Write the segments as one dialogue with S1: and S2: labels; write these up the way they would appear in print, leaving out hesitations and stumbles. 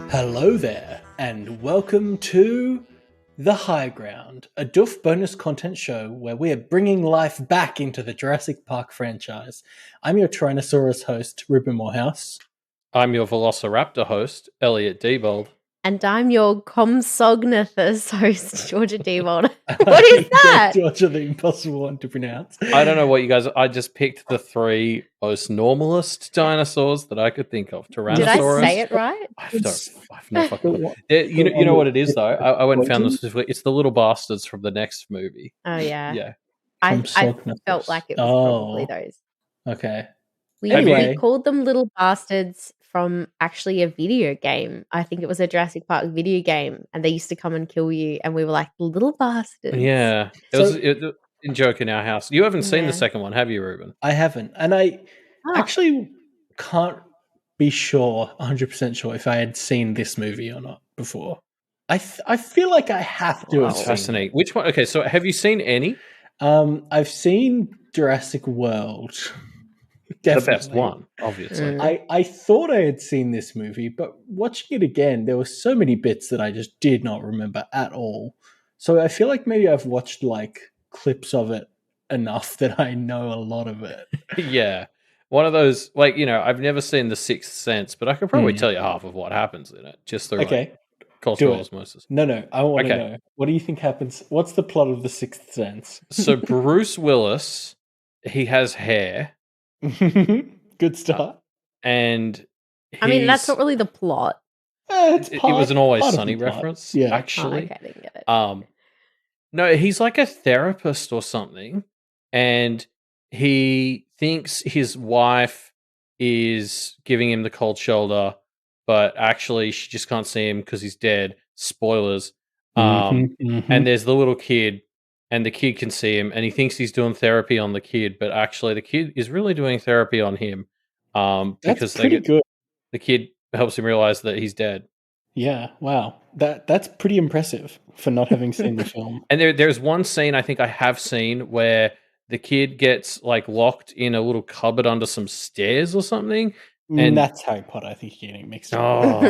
S1: Hello there, and welcome to The High Ground, a Doof bonus content show where we are bringing life back into the Jurassic Park franchise. I'm your Tyrannosaurus host, Reuben Morehouse.
S2: I'm your Velociraptor host, Elliot Diebold.
S3: And I'm your Compsognathus host, Georgia Diebold. What is that?
S1: Georgia, the impossible one to pronounce.
S2: I don't know what you guys... I just picked the three most normalist dinosaurs that I could think of. Tyrannosaurus.
S3: Did I say it right?
S2: I've no fucking clue. You know what it is, though? I went and found this specifically. It's the little bastards from the next movie.
S3: Oh, yeah.
S2: Yeah.
S3: I felt like it was probably those.
S1: Okay.
S3: We called them little bastards from actually a video game. I think it was a Jurassic Park video game, and they used to come and kill you, and we were like, little bastards.
S2: Yeah. It was in joke in our house. You haven't seen the second one, have you, Reuben?
S1: I haven't. And I actually can't be 100% sure if I had seen this movie or not before. I feel like I have to have seen
S2: fascinating. Which one? Okay, so have you seen any?
S1: I've seen Jurassic World. Definitely.
S2: The best one, obviously.
S1: I thought I had seen this movie, but watching it again, there were so many bits that I just did not remember at all. So I feel like maybe I've watched like clips of it enough that I know a lot of it.
S2: Yeah. One of those, like, you know, I've never seen The Sixth Sense, but I could probably tell you half of what happens in it, just through cultural osmosis.
S1: No, I want to know. What do you think happens? What's the plot of The Sixth Sense?
S2: So Bruce Willis, he has hair.
S1: Good start.
S2: And
S3: I mean, that's not really the plot.
S2: It was an Always Sunny reference, actually.
S3: Okay, I didn't get it.
S2: No, he's like a therapist or something, and he thinks his wife is giving him the cold shoulder, but actually she just can't see him because he's dead. Spoilers. And there's the little kid, and the kid can see him, and he thinks he's doing therapy on the kid, but actually the kid is really doing therapy on him. Because
S1: pretty good.
S2: The kid helps him realize that he's dead.
S1: Yeah, wow. That's pretty impressive for not having seen the film.
S2: And there's one scene I think I have seen where the kid gets like locked in a little cupboard under some stairs or something. And
S1: that's Harry Potter. I think you're getting mixed up.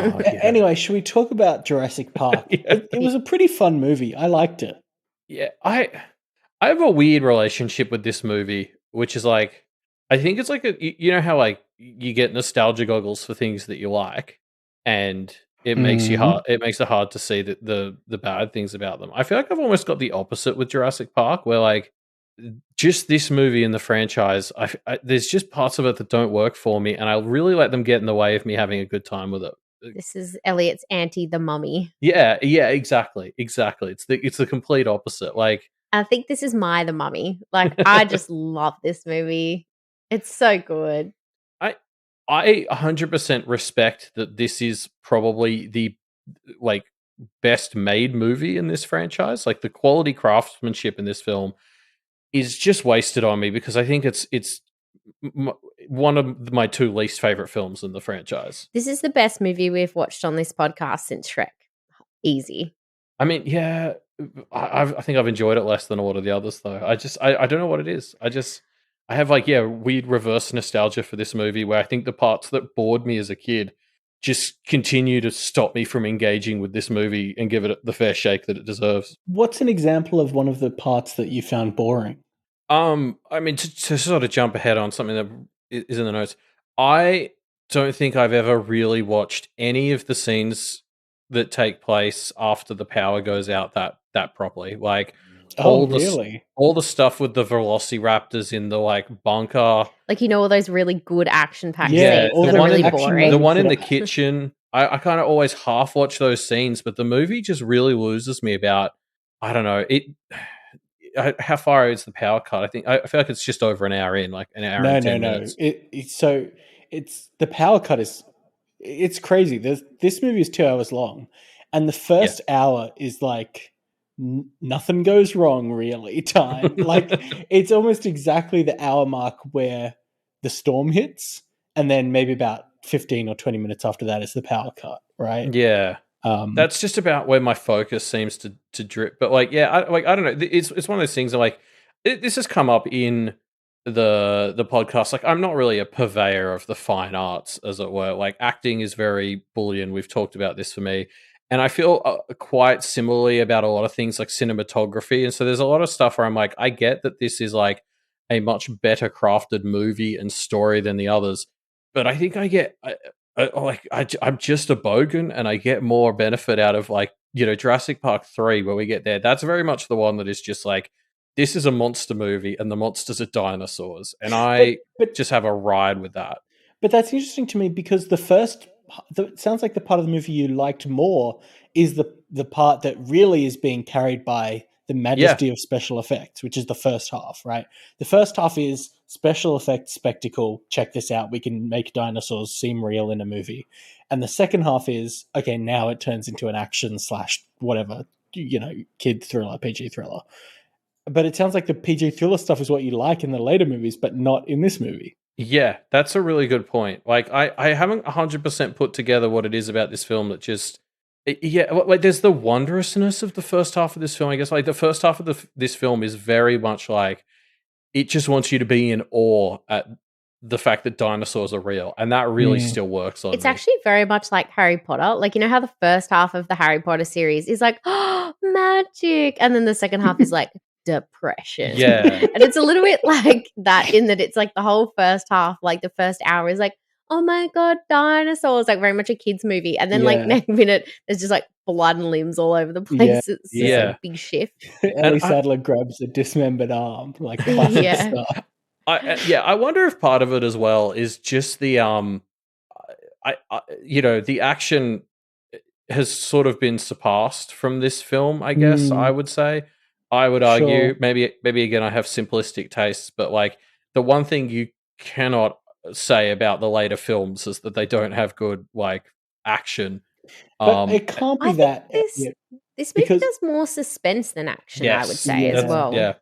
S1: Anyway, should we talk about Jurassic Park? It was a pretty fun movie. I liked it.
S2: Yeah, I have a weird relationship with this movie, which is like, I think it's like you know how like you get nostalgia goggles for things that you like, and it makes it makes it hard to see the bad things about them. I feel like I've almost got the opposite with Jurassic Park, where like just this movie in the franchise, there's just parts of it that don't work for me, and I really let them get in the way of me having a good time with it.
S3: This is Elliot's The Mummy.
S2: Yeah, exactly. It's the complete opposite. Like,
S3: I think this is The Mummy. Like, I just love this movie. It's so good.
S2: I 100% respect that this is probably the like best made movie in this franchise. Like, the quality craftsmanship in this film is just wasted on me because I think it's one of my two least favorite films in the franchise.
S3: This is the best movie we've watched on this podcast since Shrek. Easy.
S2: I mean, yeah, I think I've enjoyed it less than a lot of the others, though. I don't know what it is. I have like, weird reverse nostalgia for this movie where I think the parts that bored me as a kid just continue to stop me from engaging with this movie and give it the fair shake that it deserves.
S1: What's an example of one of the parts that you found boring?
S2: I mean, to sort of jump ahead on something that is in the notes, I don't think I've ever really watched any of the scenes that take place after the power goes out that properly. Like, all the stuff with the velociraptors in the like bunker,
S3: like, you know, all those really good action-packed scenes
S2: the
S3: that are really boring.
S2: The one in the kitchen, I kind of always half watch those scenes, but the movie just really loses me about, I don't know, how far is the power cut? I feel like it's just over an hour in, like an hour and 10 minutes.
S1: It's the power cut it's crazy. This movie is 2 hours long, and the first hour is like nothing goes wrong really time. Like, it's almost exactly the hour mark where the storm hits, and then maybe about 15 or 20 minutes after that is the power cut, right?
S2: Yeah. That's just about where my focus seems to drip. But like, yeah, I don't know. It's one of those things that like this has come up in the podcast. Like, I'm not really a purveyor of the fine arts, as it were. Like, acting is very Boolean. We've talked about this for me, and I feel quite similarly about a lot of things like cinematography. And so there's a lot of stuff where I'm like, I get that this is like a much better crafted movie and story than the others, but I think I'm just a bogan, and I get more benefit out of like Jurassic Park 3 where we get there. That's very much the one that is just like, this is a monster movie and the monsters are dinosaurs, and I just have a ride with that.
S1: But that's interesting to me because it sounds like the part of the movie you liked more is the part that really is being carried by the majesty of special effects, which is the first half, right? The first half is special effects spectacle. Check this out. We can make dinosaurs seem real in a movie. And the second half is, okay, now it turns into an action / whatever, kid thriller, PG thriller. But it sounds like the PG thriller stuff is what you like in the later movies, but not in this movie.
S2: Yeah, that's a really good point. Like, I haven't 100% put together what it is about this film that just... Yeah, like there's the wondrousness of the first half of this film, I guess. Like the first half of this film is very much like, it just wants you to be in awe at the fact that dinosaurs are real, and that really still works on
S3: It's
S2: me.
S3: actually very much like Harry Potter. Like, you know how the first half of the Harry Potter series is like, oh, magic, and then the second half is like depression.
S2: Yeah.
S3: And it's a little bit like that in that it's like the whole first half, like the first hour is like, oh my god, dinosaurs, like very much a kids movie, and then like next minute there's just like blood and limbs all over the place. It's just like a big shift.
S1: Ellie Sattler grabs a dismembered arm, like classic stuff.
S2: I wonder if part of it as well is just the the action has sort of been surpassed from this film, I guess. I would say. I would argue, maybe again I have simplistic tastes, but like the one thing you cannot say about the later films is that they don't have good like action.
S1: But it can't be that.
S3: This movie does more suspense than action, I would say, as well.
S2: Yeah.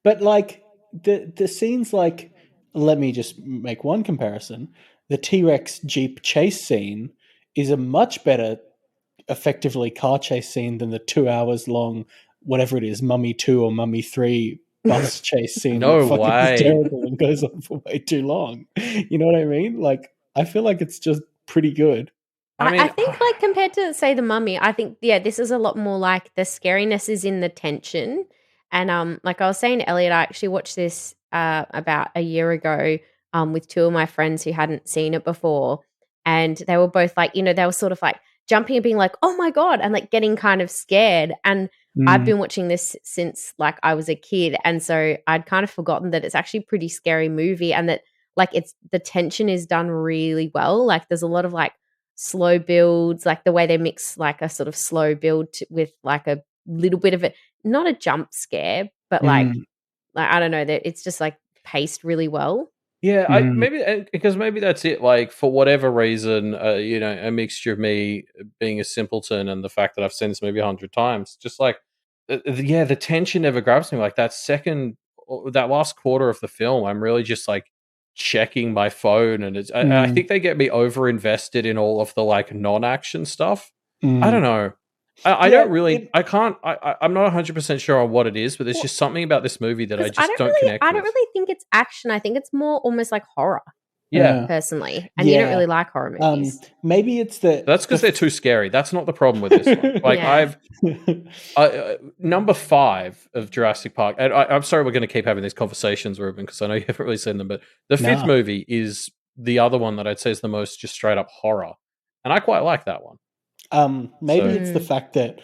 S1: But like the scenes, like, let me just make one comparison. The T-Rex Jeep chase scene is a much better, effectively car chase scene than the 2 hours long, whatever it is, Mummy 2 or Mummy 3 bus chase scene.
S2: No
S1: that
S2: way.
S1: is terrible and goes on for way too long. You know what I mean? Like, I feel like it's just pretty good.
S3: I think, like, compared to, say, The Mummy, I think, this is a lot more like the scariness is in the tension. And like I was saying to Elliot, I actually watched this about a year ago with two of my friends who hadn't seen it before. And they were both like, they were sort of like jumping and being like, oh my God, and like getting kind of scared. And I've been watching this since like I was a kid. And so I'd kind of forgotten that it's actually a pretty scary movie, and that like the tension is done really well. Like there's a lot of like slow builds, like the way they mix like a sort of slow build with like a little bit of it, not a jump scare, but like I don't know, that it's just like paced really well.
S2: Yeah, maybe that's it. Like for whatever reason, a mixture of me being a simpleton and the fact that I've seen this movie 100 times, just like the tension never grabs me. Like that last quarter of the film, I'm really just like checking my phone, and I think they get me over invested in all of the like non-action stuff. I don't know. I'm not 100% sure on what it is, but there's just something about this movie that I just don't connect with.
S3: I don't really think it's action. I think it's more almost like horror.
S2: Yeah.
S3: Personally. And you don't really like horror movies.
S1: Maybe it's
S2: that's because they're too scary. That's not the problem with this one. Like number 5 of Jurassic Park, and I'm sorry we're going to keep having these conversations, Reuben, because I know you haven't really seen them, but the 5th movie is the other one that I'd say is the most just straight up horror. And I quite like that one.
S1: Maybe it's the fact that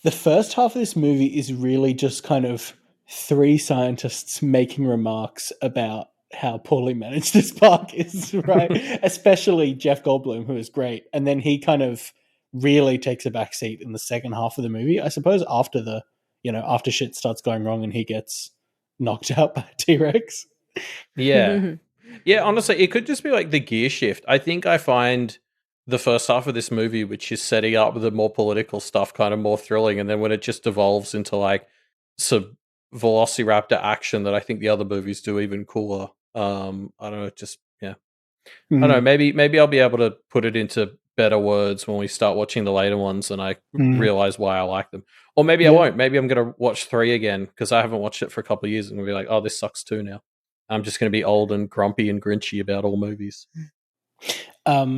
S1: the first half of this movie is really just kind of 3 scientists making remarks about how poorly managed this park is, right? Especially Jeff Goldblum, who is great. And then he kind of really takes a back seat in the second half of the movie. I suppose after after shit starts going wrong and he gets knocked out by a T-Rex.
S2: Yeah. Yeah, honestly, it could just be like the gear shift. I think I find the first half of this movie, which is setting up the more political stuff, kind of more thrilling, and then when it just devolves into like some Velociraptor action that I think the other movies do even cooler. I don't know, just I don't know. Maybe I'll be able to put it into better words when we start watching the later ones, and I
S1: Mm.
S2: realize why I like them. Or maybe I
S1: Yeah.
S2: won't. Maybe I'm going to watch 3 again because I haven't watched it for a couple of years and be like, oh, this sucks too now. I'm just going to be old and grumpy and grinchy about all movies.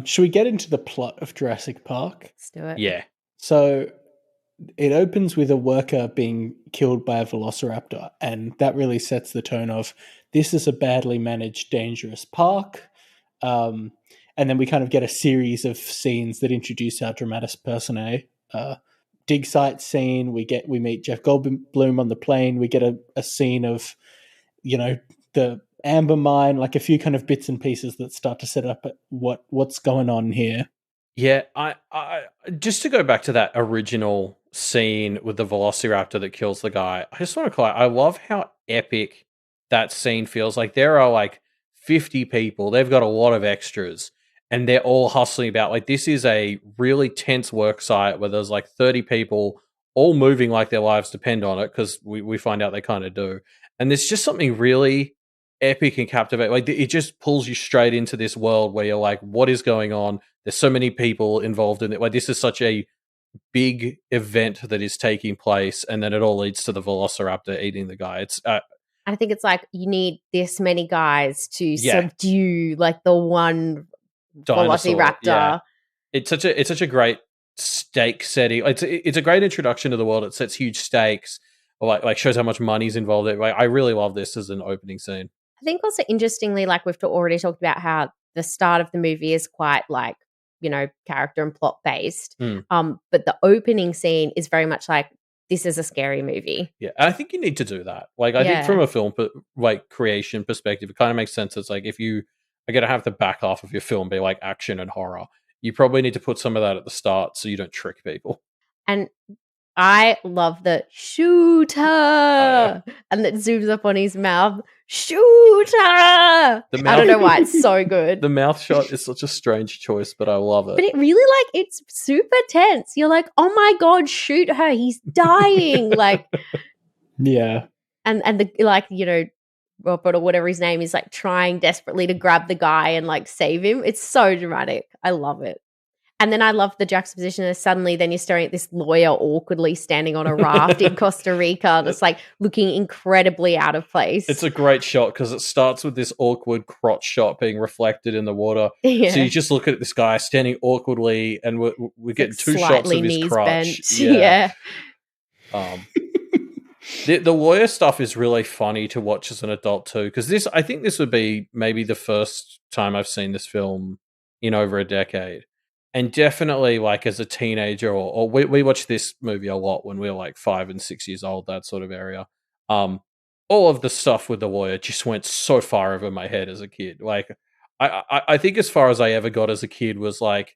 S1: Should we get into the plot of Jurassic Park?
S3: Let's do it.
S2: Yeah.
S1: So it opens with a worker being killed by a velociraptor, and that really sets the tone of this is a badly managed, dangerous park. And then we kind of get a series of scenes that introduce our dramatis personae. Dig site scene. We meet Jeff Goldblum on the plane. We get a scene of, the amber mine, like a few kind of bits and pieces that start to set up what's going on here.
S2: Yeah, I just to go back to that original scene with the velociraptor that kills the guy, I just want to call I love how epic that scene feels. Like there are like 50 people, they've got a lot of extras, and they're all hustling about. Like this is a really tense work site where there's like 30 people all moving like their lives depend on it, because we find out they kind of do. And there's just something really epic and captivating. Like it just pulls you straight into this world where you're like, what is going on? There's so many people involved in it. Like this is such a big event that is taking place, and then it all leads to the velociraptor eating the guy. It's
S3: I think it's like you need this many guys to
S2: Yeah.
S3: subdue like the one
S2: dinosaur.
S3: velociraptor.
S2: Yeah. It's such a great stake setting. It's a great introduction to the world. It sets huge stakes. Like shows how much money's involved. Like I really love this as an opening scene.
S3: I think also interestingly, like we've already talked about how the start of the movie is quite like, character and plot based. But the opening scene is very much like, this is a scary movie.
S2: Yeah, and I think you need to do that. Like, I think from a film creation perspective, it kind of makes sense. It's like if you are going to have the back half of your film be like action and horror, you probably need to put some of that at the start so you don't trick people.
S3: And I love the shooter, and that zooms up on his mouth. Shooter! I don't know why it's so good.
S2: The mouth shot is such a strange choice, but I love it.
S3: But it really, it's super tense. You're like, oh my God, shoot her. He's dying.
S1: Yeah.
S3: And the, Robert or whatever his name is, like trying desperately to grab the guy and like save him. It's so dramatic. I love it. And then I love the juxtaposition of suddenly then you're staring at this lawyer awkwardly standing on a raft in Costa Rica that's like looking incredibly out of place.
S2: It's a great shot because it starts with this awkward crotch shot being reflected in the water. Yeah. So you just look at this guy standing awkwardly, and we get like 2 shots of his crotch.
S3: Bent. Yeah.
S2: The lawyer stuff is really funny to watch as an adult too, because I think this would be maybe the first time I've seen this film in over a decade. And definitely, like, as a teenager, or we watched this movie a lot when we were, like, 5 and 6 years old, that sort of area. All of the stuff with the lawyer just went so far over my head as a kid. Like, I think as far as I ever got as a kid was, like,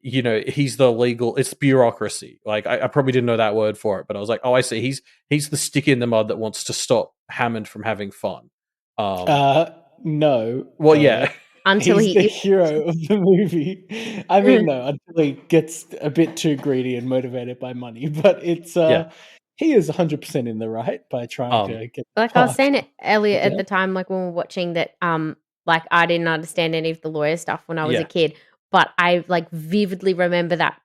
S2: he's the legal... It's bureaucracy. Like, I probably didn't know that word for it, but I was like, oh, I see. He's the stick in the mud that wants to stop Hammond from having fun.
S1: No.
S2: Well, yeah.
S3: Until
S1: he's the hero of the movie. I mean, no, until he gets a bit too greedy and motivated by money. But it's he is 100% in the right by trying to get.
S3: Like I was saying to Elliot at the time, like when we were watching that, like I didn't understand any of the lawyer stuff when I was a kid, but I like vividly remember that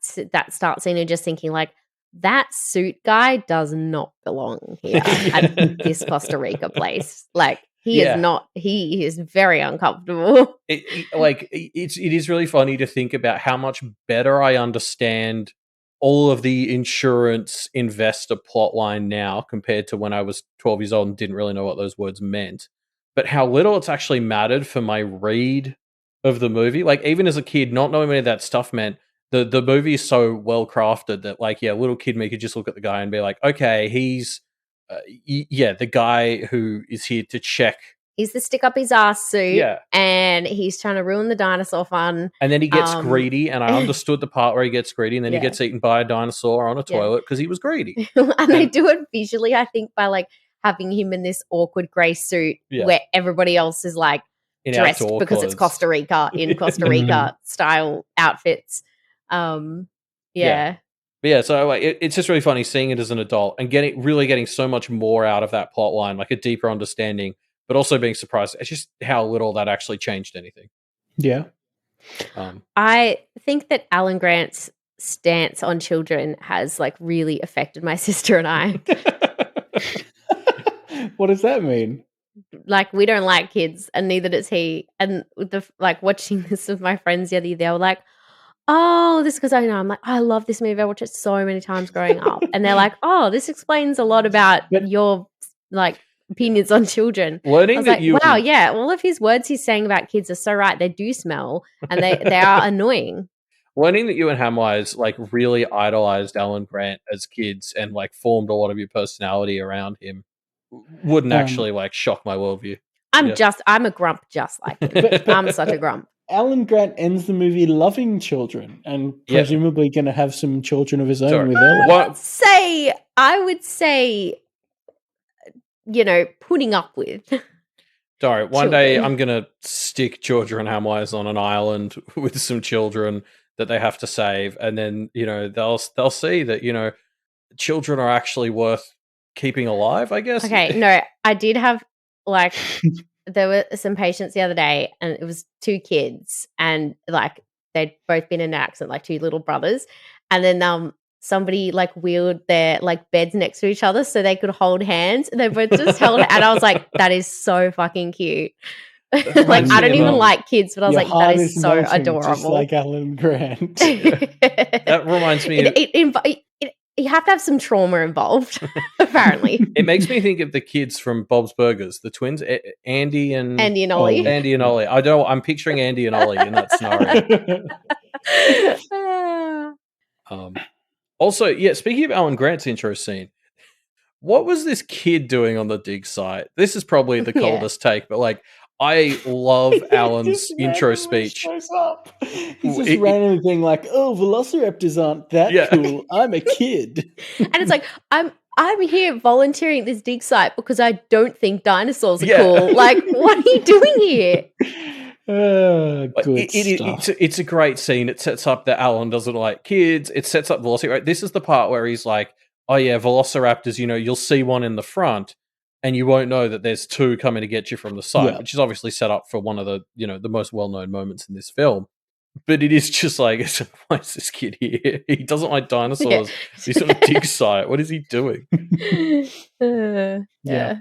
S3: start scene and just thinking like, that suit guy does not belong here at this Costa Rica place. Like. He is not. He is very uncomfortable.
S2: It is really funny to think about how much better I understand all of the insurance investor plotline now compared to when I was 12 years old and didn't really know what those words meant. But how little it's actually mattered for my read of the movie. Like even as a kid, not knowing any of that stuff meant the movie is so well crafted that little kid me could just look at the guy and be like, okay, he's. The guy who is here to check.
S3: He's the stick up his ass suit, and he's trying to ruin the dinosaur fun.
S2: And then he gets greedy, and I understood the part where he gets greedy, and then he gets eaten by a dinosaur on a toilet because he was greedy.
S3: And they do it visually, I think, by like having him in this awkward grey suit where everybody else is like in dressed because it's Costa Rica in Costa Rica style outfits.
S2: But yeah, so like it's just really funny seeing it as an adult and getting so much more out of that plot line, like a deeper understanding, but also being surprised at just how little that actually changed anything.
S1: Yeah.
S3: I think that Alan Grant's stance on children has like really affected my sister and I.
S1: What does that mean?
S3: Like, we don't like kids, and neither does he. And with the like watching this with my friends the other year, they were like, "Oh, this," because I know I'm like, I love this movie. I watched it so many times growing up, and they're like, "Oh, this explains a lot about your like opinions on children."
S2: Learning
S3: I was
S2: that
S3: like, wow, yeah, all of his words he's saying about kids are so right. They do smell, and they are annoying.
S2: Learning that you and Hamwise like really idolized Alan Grant as kids and like formed a lot of your personality around him wouldn't actually like shock my worldview.
S3: I'm a grump just like him. I'm such a grump.
S1: Alan Grant ends the movie loving children and presumably going to have some children of his own with Elliot.
S3: I would say, you know, putting up with.
S2: Sorry, one day I'm going to stick Georgia and Hamwise on an island with some children that they have to save, and then, you know, they'll see that, you know, children are actually worth keeping alive, I guess.
S3: Okay, no, I did have like there were some patients the other day, and it was two kids, and like they'd both been in an accident, like two little brothers, and then somebody like wheeled their like beds next to each other so they could hold hands, and they both just held it, and I was like, that is so fucking cute. Like, I don't even like kids, but I was like, that is so adorable.
S1: Just like Alan Grant.
S2: That reminds me
S3: you have to have some trauma involved, apparently.
S2: It makes me think of the kids from Bob's Burgers, the twins, Andy and
S3: Ollie.
S2: Andy and Ollie. I'm picturing Andy and Ollie in that scenario. Also, yeah, speaking of Alan Grant's intro scene, what was this kid doing on the dig site? This is probably the coldest take, but like, I love Alan's intro speech.
S1: Shows up. He's just randomly being like, "Oh, velociraptors aren't that cool. I'm a kid."
S3: And it's like, I'm here volunteering at this dig site because I don't think dinosaurs are cool. Like, what are you doing here?
S1: Good stuff.
S2: It's a great scene. It sets up that Alan doesn't like kids. It sets up Velociraptor. This is the part where he's like, "Oh yeah, velociraptors. You know, you'll see one in the front, and you won't know that there's two coming to get you from the side," which is obviously set up for one of the, you know, the most well-known moments in this film. But it is just like, why is this kid here? He doesn't like dinosaurs. He's on a dig site. What is he doing?
S1: Yeah.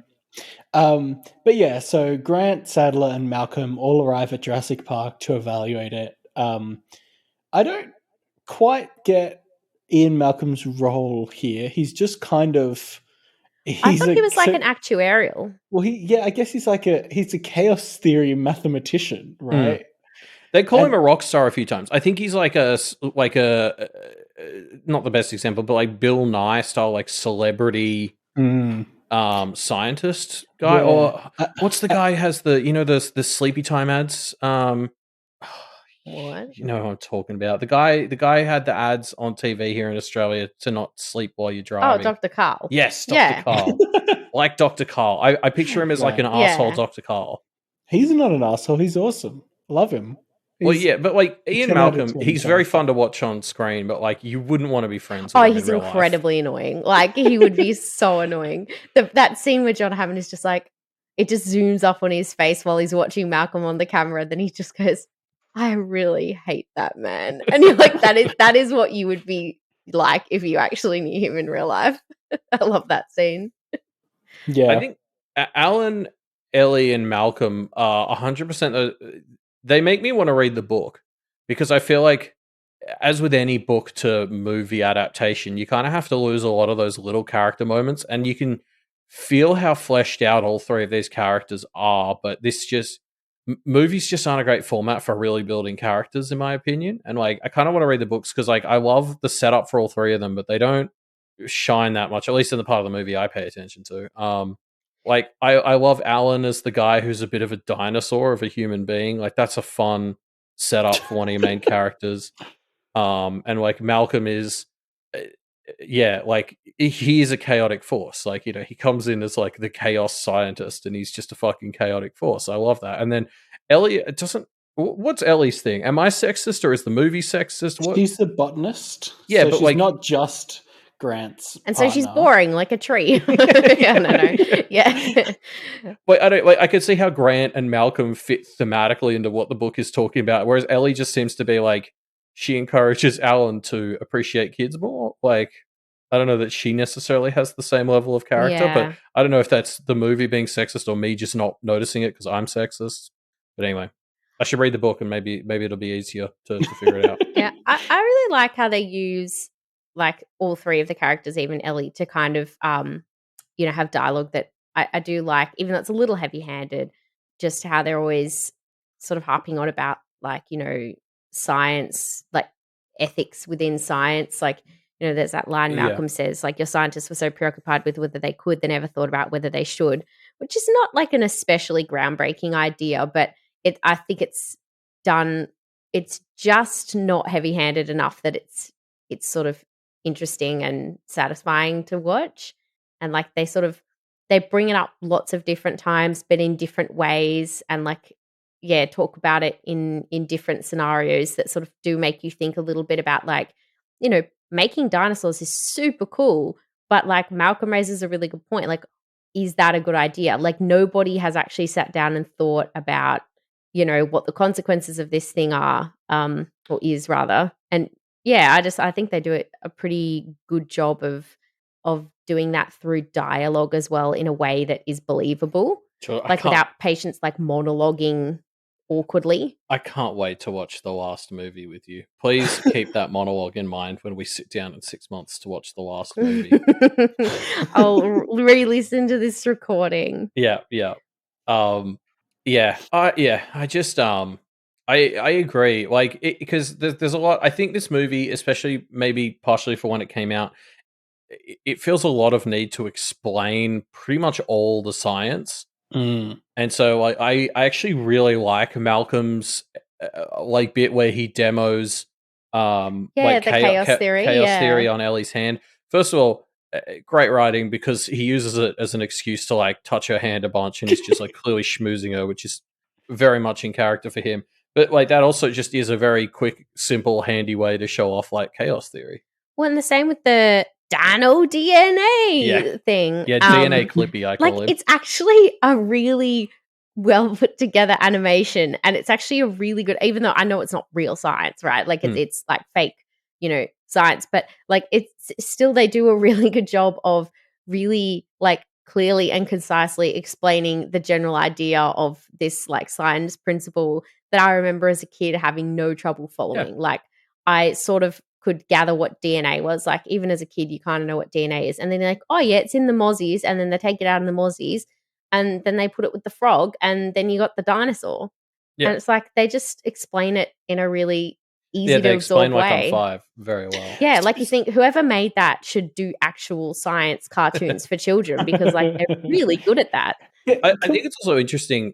S1: But yeah, so Grant, Sadler, and Malcolm all arrive at Jurassic Park to evaluate it. I don't quite get Ian Malcolm's role here. He's just kind of...
S3: I thought he was like an actuarial.
S1: Well, I guess he's a chaos theory mathematician, right?
S2: They call him a rock star a few times. I think he's like a not the best example, but like Bill Nye style, like celebrity scientist guy. Or what's the guy who has the sleepy time ads?
S3: What?
S2: You know who I'm talking about. The guy had the ads on TV here in Australia to not sleep while you're driving.
S3: Oh, Dr. Carl.
S2: Yes, Dr. Carl. Like Dr. Carl. I picture him as like an asshole Dr. Carl.
S1: He's not an asshole. He's awesome. Love him.
S2: Well, yeah, but like Ian Malcolm, he's very fun to watch on screen, but like you wouldn't want to be friends with him.
S3: He's incredibly annoying. Like, he would be so annoying. That scene where John Hammond is just like, it just zooms up on his face while he's watching Malcolm on the camera, then he just goes, "I really hate that man." And you're like, that is what you would be like if you actually knew him in real life. I love that scene.
S1: Yeah.
S2: I think Alan, Ellie, and Malcolm are 100%. They make me want to read the book, because I feel like, as with any book to movie adaptation, you kind of have to lose a lot of those little character moments, and you can feel how fleshed out all three of these characters are, but movies just aren't a great format for really building characters, in my opinion. And like, I kind of want to read the books because like, I love the setup for all three of them, but they don't shine that much, at least in the part of the movie I pay attention to. Like, I love Alan as the guy who's a bit of a dinosaur of a human being. Like, that's a fun setup for one of your main characters. And like, Malcolm is, like, he is a chaotic force. Like, you know, he comes in as like the chaos scientist, and he's just a fucking chaotic force. I love that. And then Elliot what's Ellie's thing? Am I sexist, or is the movie sexist?
S1: She's the botanist.
S2: Yeah,
S1: so
S2: but
S1: she's
S2: like,
S1: not just Grant's
S3: And so she's
S1: partner.
S3: boring like a tree. I don't know. Yeah.
S2: Wait, I don't like. I could see how Grant and Malcolm fit thematically into what the book is talking about, whereas Ellie just seems to be like she encourages Alan to appreciate kids more. Like, I don't know that she necessarily has the same level of character, but
S3: Yeah.
S2: I don't know if that's the movie being sexist or me just not noticing it because I'm sexist. But anyway, I should read the book and maybe it'll be easier to figure it out.
S3: Yeah. I really like how they use like all three of the characters, even Ellie, to kind of have dialogue that I do like, even though it's a little heavy handed, just how they're always sort of harping on about like, science, like ethics within science. Like, there's that line
S2: Yeah.
S3: Malcolm says, like, your scientists were so preoccupied with whether they could, they never thought about whether they should, which is not like an especially groundbreaking idea, but I think it's done, it's just not heavy handed enough that it's sort of interesting and satisfying to watch. And like they bring it up lots of different times, but in different ways, and like, yeah, talk about it in different scenarios that sort of do make you think a little bit about like, making dinosaurs is super cool, but like Malcolm raises a really good point. Like, is that a good idea? Like, nobody has actually sat down and thought about, what the consequences of this thing are, or is rather. And yeah, I think they do a pretty good job of doing that through dialogue as well in a way that is believable.
S2: Sure,
S3: Like without patients like monologuing awkwardly.
S2: I can't wait to watch the last movie with you. Please keep that monologue in mind when we sit down in 6 months to watch the last movie.
S3: I'll re-listen to this recording.
S2: Yeah. I just I agree. Like, because there's a lot. I think this movie, especially maybe partially for when it came out, it feels a lot of need to explain pretty much all the science. And so I actually really like Malcolm's like bit where he demos like
S3: the chaos theory,
S2: theory on Ellie's hand. First of all, great writing because he uses it as an excuse to like touch her hand a bunch and he's just like clearly schmoozing her, which is very much in character for him. But like that also just is a very quick, simple, handy way to show off like chaos theory.
S3: Well, and the same with the Dino DNA thing.
S2: Yeah, DNA Clippy, I call him.
S3: It's actually a really well put together animation, and it's actually a really good, even though I know it's not real science, right? Like it's like fake, science, but like it's still, they do a really good job of really like clearly and concisely explaining the general idea of this like science principle that I remember as a kid having no trouble following.
S2: Yeah.
S3: Like I sort of could gather what DNA was. Like even as a kid, you kind of know what DNA is. And then they're like, oh yeah, it's in the mozzies. And then they take it out in the mozzies and then they put it with the frog and then you got the dinosaur.
S2: Yeah.
S3: And it's like they just explain it in a really easy
S2: they
S3: to
S2: explain
S3: absorb
S2: like
S3: way.
S2: on 5 very well.
S3: Yeah, like you think whoever made that should do actual science cartoons for children because like they're really good at that.
S2: I think it's also interesting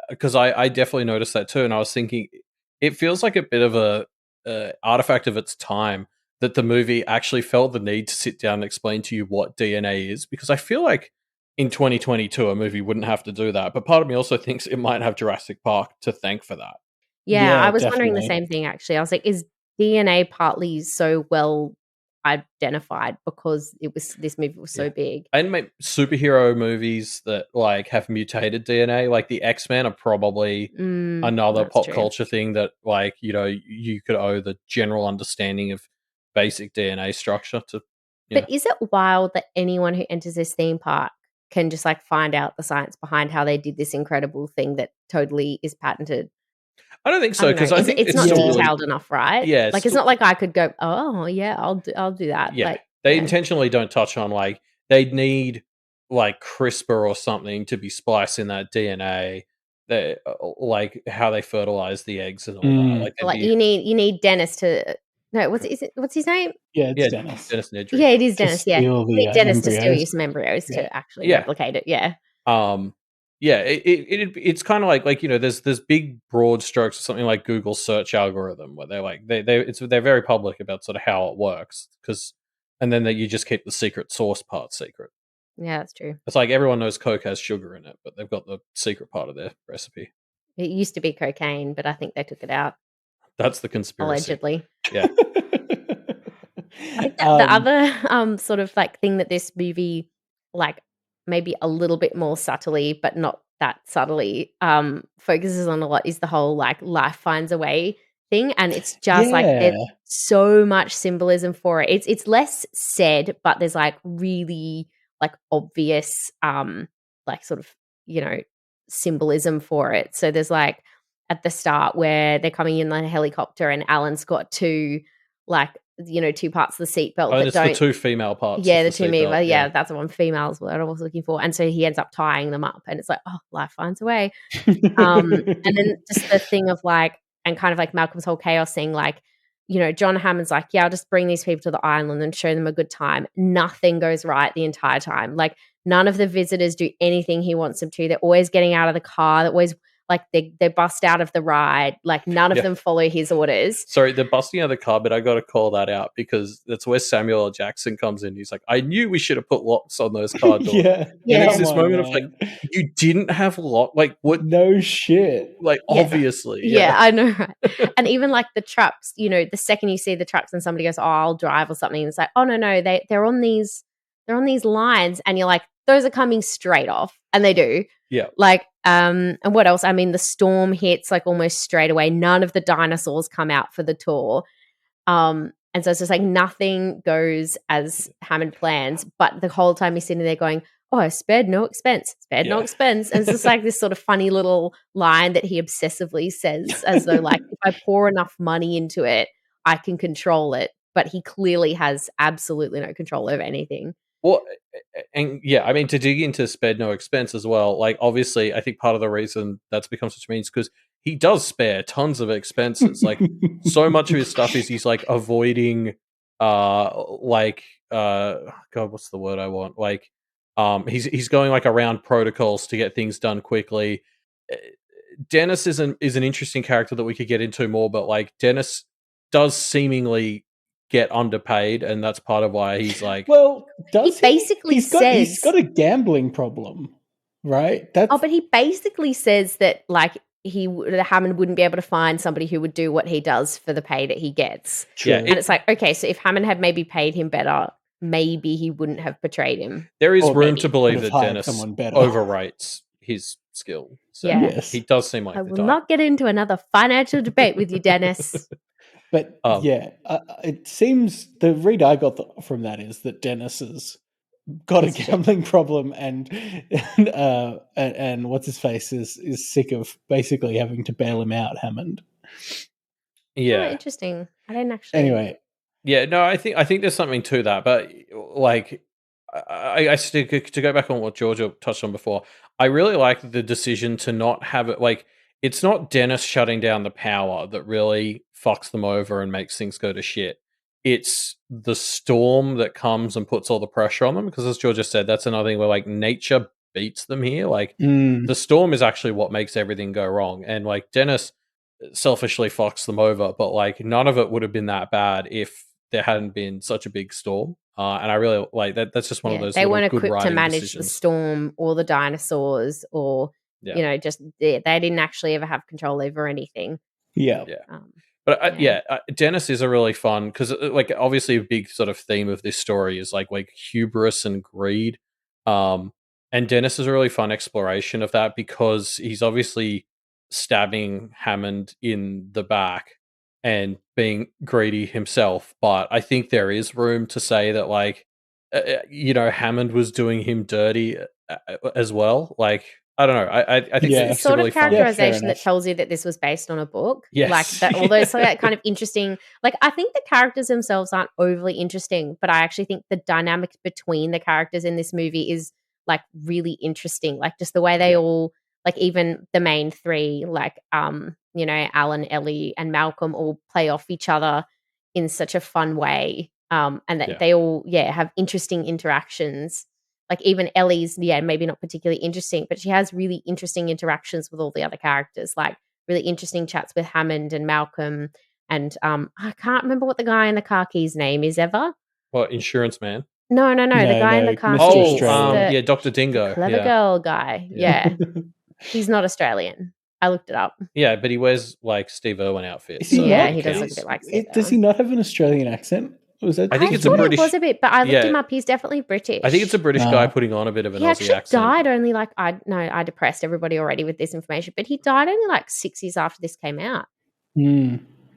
S2: because I definitely noticed that too. And I was thinking it feels like a bit of a artifact of its time that the movie actually felt the need to sit down and explain to you what DNA is, because I feel like in 2022 a movie wouldn't have to do that, but part of me also thinks it might have Jurassic Park to thank for that.
S3: Yeah, I was wondering the same thing actually. I was like, is DNA partly so well identified because this movie was so big?
S2: And make superhero movies that like have mutated DNA, like the X-Men, are probably another pop culture thing that like you could owe the general understanding of basic DNA structure to.
S3: But is it wild that anyone who enters this theme park can just like find out the science behind how they did this incredible thing that totally is patented?
S2: I don't think so, because I think
S3: it's not detailed enough, right?
S2: Yeah,
S3: like it's not like I could go, oh yeah, I'll do that.
S2: Yeah,
S3: like,
S2: they intentionally don't touch on like they'd need like CRISPR or something to be spliced in that DNA. They like how they fertilize the eggs and all that.
S3: Like you need Dennis to. No, what's his name?
S1: Yeah, it's Dennis.
S2: Dennis Nedry.
S3: Yeah, it is Dennis. Yeah, Dennis to steal you some embryos
S2: Yeah.
S3: to actually replicate it. Yeah.
S2: It's kind of like there's big broad strokes of something like Google's search algorithm where they're like they're very public about sort of how it works, and then you just keep the secret source part secret.
S3: Yeah, that's true.
S2: It's like everyone knows Coke has sugar in it, but they've got the secret part of their recipe.
S3: It used to be cocaine, but I think they took it out.
S2: That's the conspiracy.
S3: Allegedly.
S2: Yeah.
S3: I think that the other sort of like thing that this movie, like maybe a little bit more subtly, but not that subtly, focuses on a lot is the whole like life finds a way thing, and it's just like there's so much symbolism for it. It's less said, but there's like really like obvious like sort of, you know, symbolism for it. So there's like at the start where they're coming in on a helicopter and Alan's got two like, you know, two parts of the seatbelt that
S2: it's
S3: don't.
S2: the two female parts.
S3: Yeah, the two female. Yeah, that's the one. Females, what I was looking for. And so he ends up tying them up, and it's like, oh, life finds a way. And then just the thing of like, and kind of like Malcolm's whole chaos thing, like, you know, John Hammond's like, yeah, I'll just bring these people to the island and show them a good time. Nothing goes right the entire time. Like, none of the visitors do anything he wants them to. They're always getting out of the car. They're always like they bust out of the ride. Like, none of them follow his orders.
S2: Sorry, the busting out of the car, but I got to call that out because that's where Samuel L. Jackson comes in. He's like, I knew we should have put locks on those car doors.
S1: Yeah.
S2: And it's this moment of like, you didn't have lock. Like, what?
S1: No shit.
S2: Like, obviously.
S3: Yeah, I know, right? And even like the trucks, you know, the second you see the trucks and somebody goes, oh, I'll drive or something, it's like, oh, no, they're on these lines, and you're like, those are coming straight off, and they do.
S2: Yeah.
S3: Like, and what else? I mean, the storm hits like almost straight away. None of the dinosaurs come out for the tour. And so it's just like nothing goes as Hammond plans, but the whole time he's sitting there going, oh, spared no expense. No expense. And it's just like this sort of funny little line that he obsessively says as though like, if I pour enough money into it, I can control it. But he clearly has absolutely no control over anything.
S2: Well, and yeah, I mean, to dig into spared no expense as well, like obviously I think part of the reason that's become such a means because he does spare tons of expenses. Like so much of his stuff is he's like avoiding God, what's the word I want? Like he's going like around protocols to get things done quickly. Dennis is an interesting character that we could get into more, but like Dennis does seemingly get underpaid, and that's part of why he's like,
S1: well, does
S3: he basically says
S1: he's got a gambling problem, right?
S3: But he basically says that like Hammond wouldn't be able to find somebody who would do what he does for the pay that he gets.
S1: True.
S3: And it's like, okay, so if Hammond had maybe paid him better, maybe he wouldn't have betrayed him.
S2: There is room to believe that Dennis overrates his skill. So he does seem like
S3: I will not get into another financial debate with you, Dennis.
S1: But it seems the read I got from that is that Dennis has got a gambling problem, and what's his face is sick of basically having to bail him out, Hammond.
S2: Yeah,
S3: interesting. I didn't actually.
S1: Anyway,
S2: yeah, no, I think there's something to that, but like, I to go back on what Georgia touched on before, I really like the decision to not have it like. It's not Dennis shutting down the power that really fucks them over and makes things go to shit. It's the storm that comes and puts all the pressure on them. Because as Georgia said, that's another thing where like nature beats them here. Like the storm is actually what makes everything go wrong. And like Dennis selfishly fucks them over, but like none of it would have been that bad if there hadn't been such a big storm. And I really like that. That's just one of those.
S3: They weren't
S2: equipped
S3: to manage
S2: decisions.
S3: The storm or the dinosaurs or. You know, just they didn't actually ever have control over anything.
S1: Yeah.
S2: But Dennis is a really fun because like obviously a big sort of theme of this story is like hubris and greed. And Dennis is a really fun exploration of that because he's obviously stabbing Hammond in the back and being greedy himself. But I think there is room to say that like, Hammond was doing him dirty as well. Like, I don't know. I think it's
S3: sort
S2: really
S3: of characterization that tells you that this was based on a book.
S2: Yes.
S3: Like that, although so that kind of interesting. Like I think the characters themselves aren't overly interesting, but I actually think the dynamic between the characters in this movie is like really interesting. Like just the way they all, like even the main three, like Alan, Ellie, and Malcolm all play off each other in such a fun way. And that they all have interesting interactions. Like even Ellie's, maybe not particularly interesting, but she has really interesting interactions with all the other characters, like really interesting chats with Hammond and Malcolm. And I can't remember what the guy in the car keys name is ever.
S2: What, Insurance Man?
S3: No, the guy in the car
S2: keys. Dr. Dingo.
S3: Clever girl guy. Yeah. He's not Australian. I looked it up.
S2: Yeah, but he wears like Steve Irwin outfits.
S3: He does look a bit like Steve
S1: Does he not have an Australian accent? Was that?
S2: I think
S3: I
S2: it's a
S3: thought
S2: British.
S3: it was a bit, but I looked
S2: yeah.
S3: him up. He's definitely British.
S2: I think it's a British guy putting on a bit of an
S3: He
S2: Aussie
S3: actually
S2: accent.
S3: died only like I depressed everybody already with this information, but he died only like 6 years after this came out.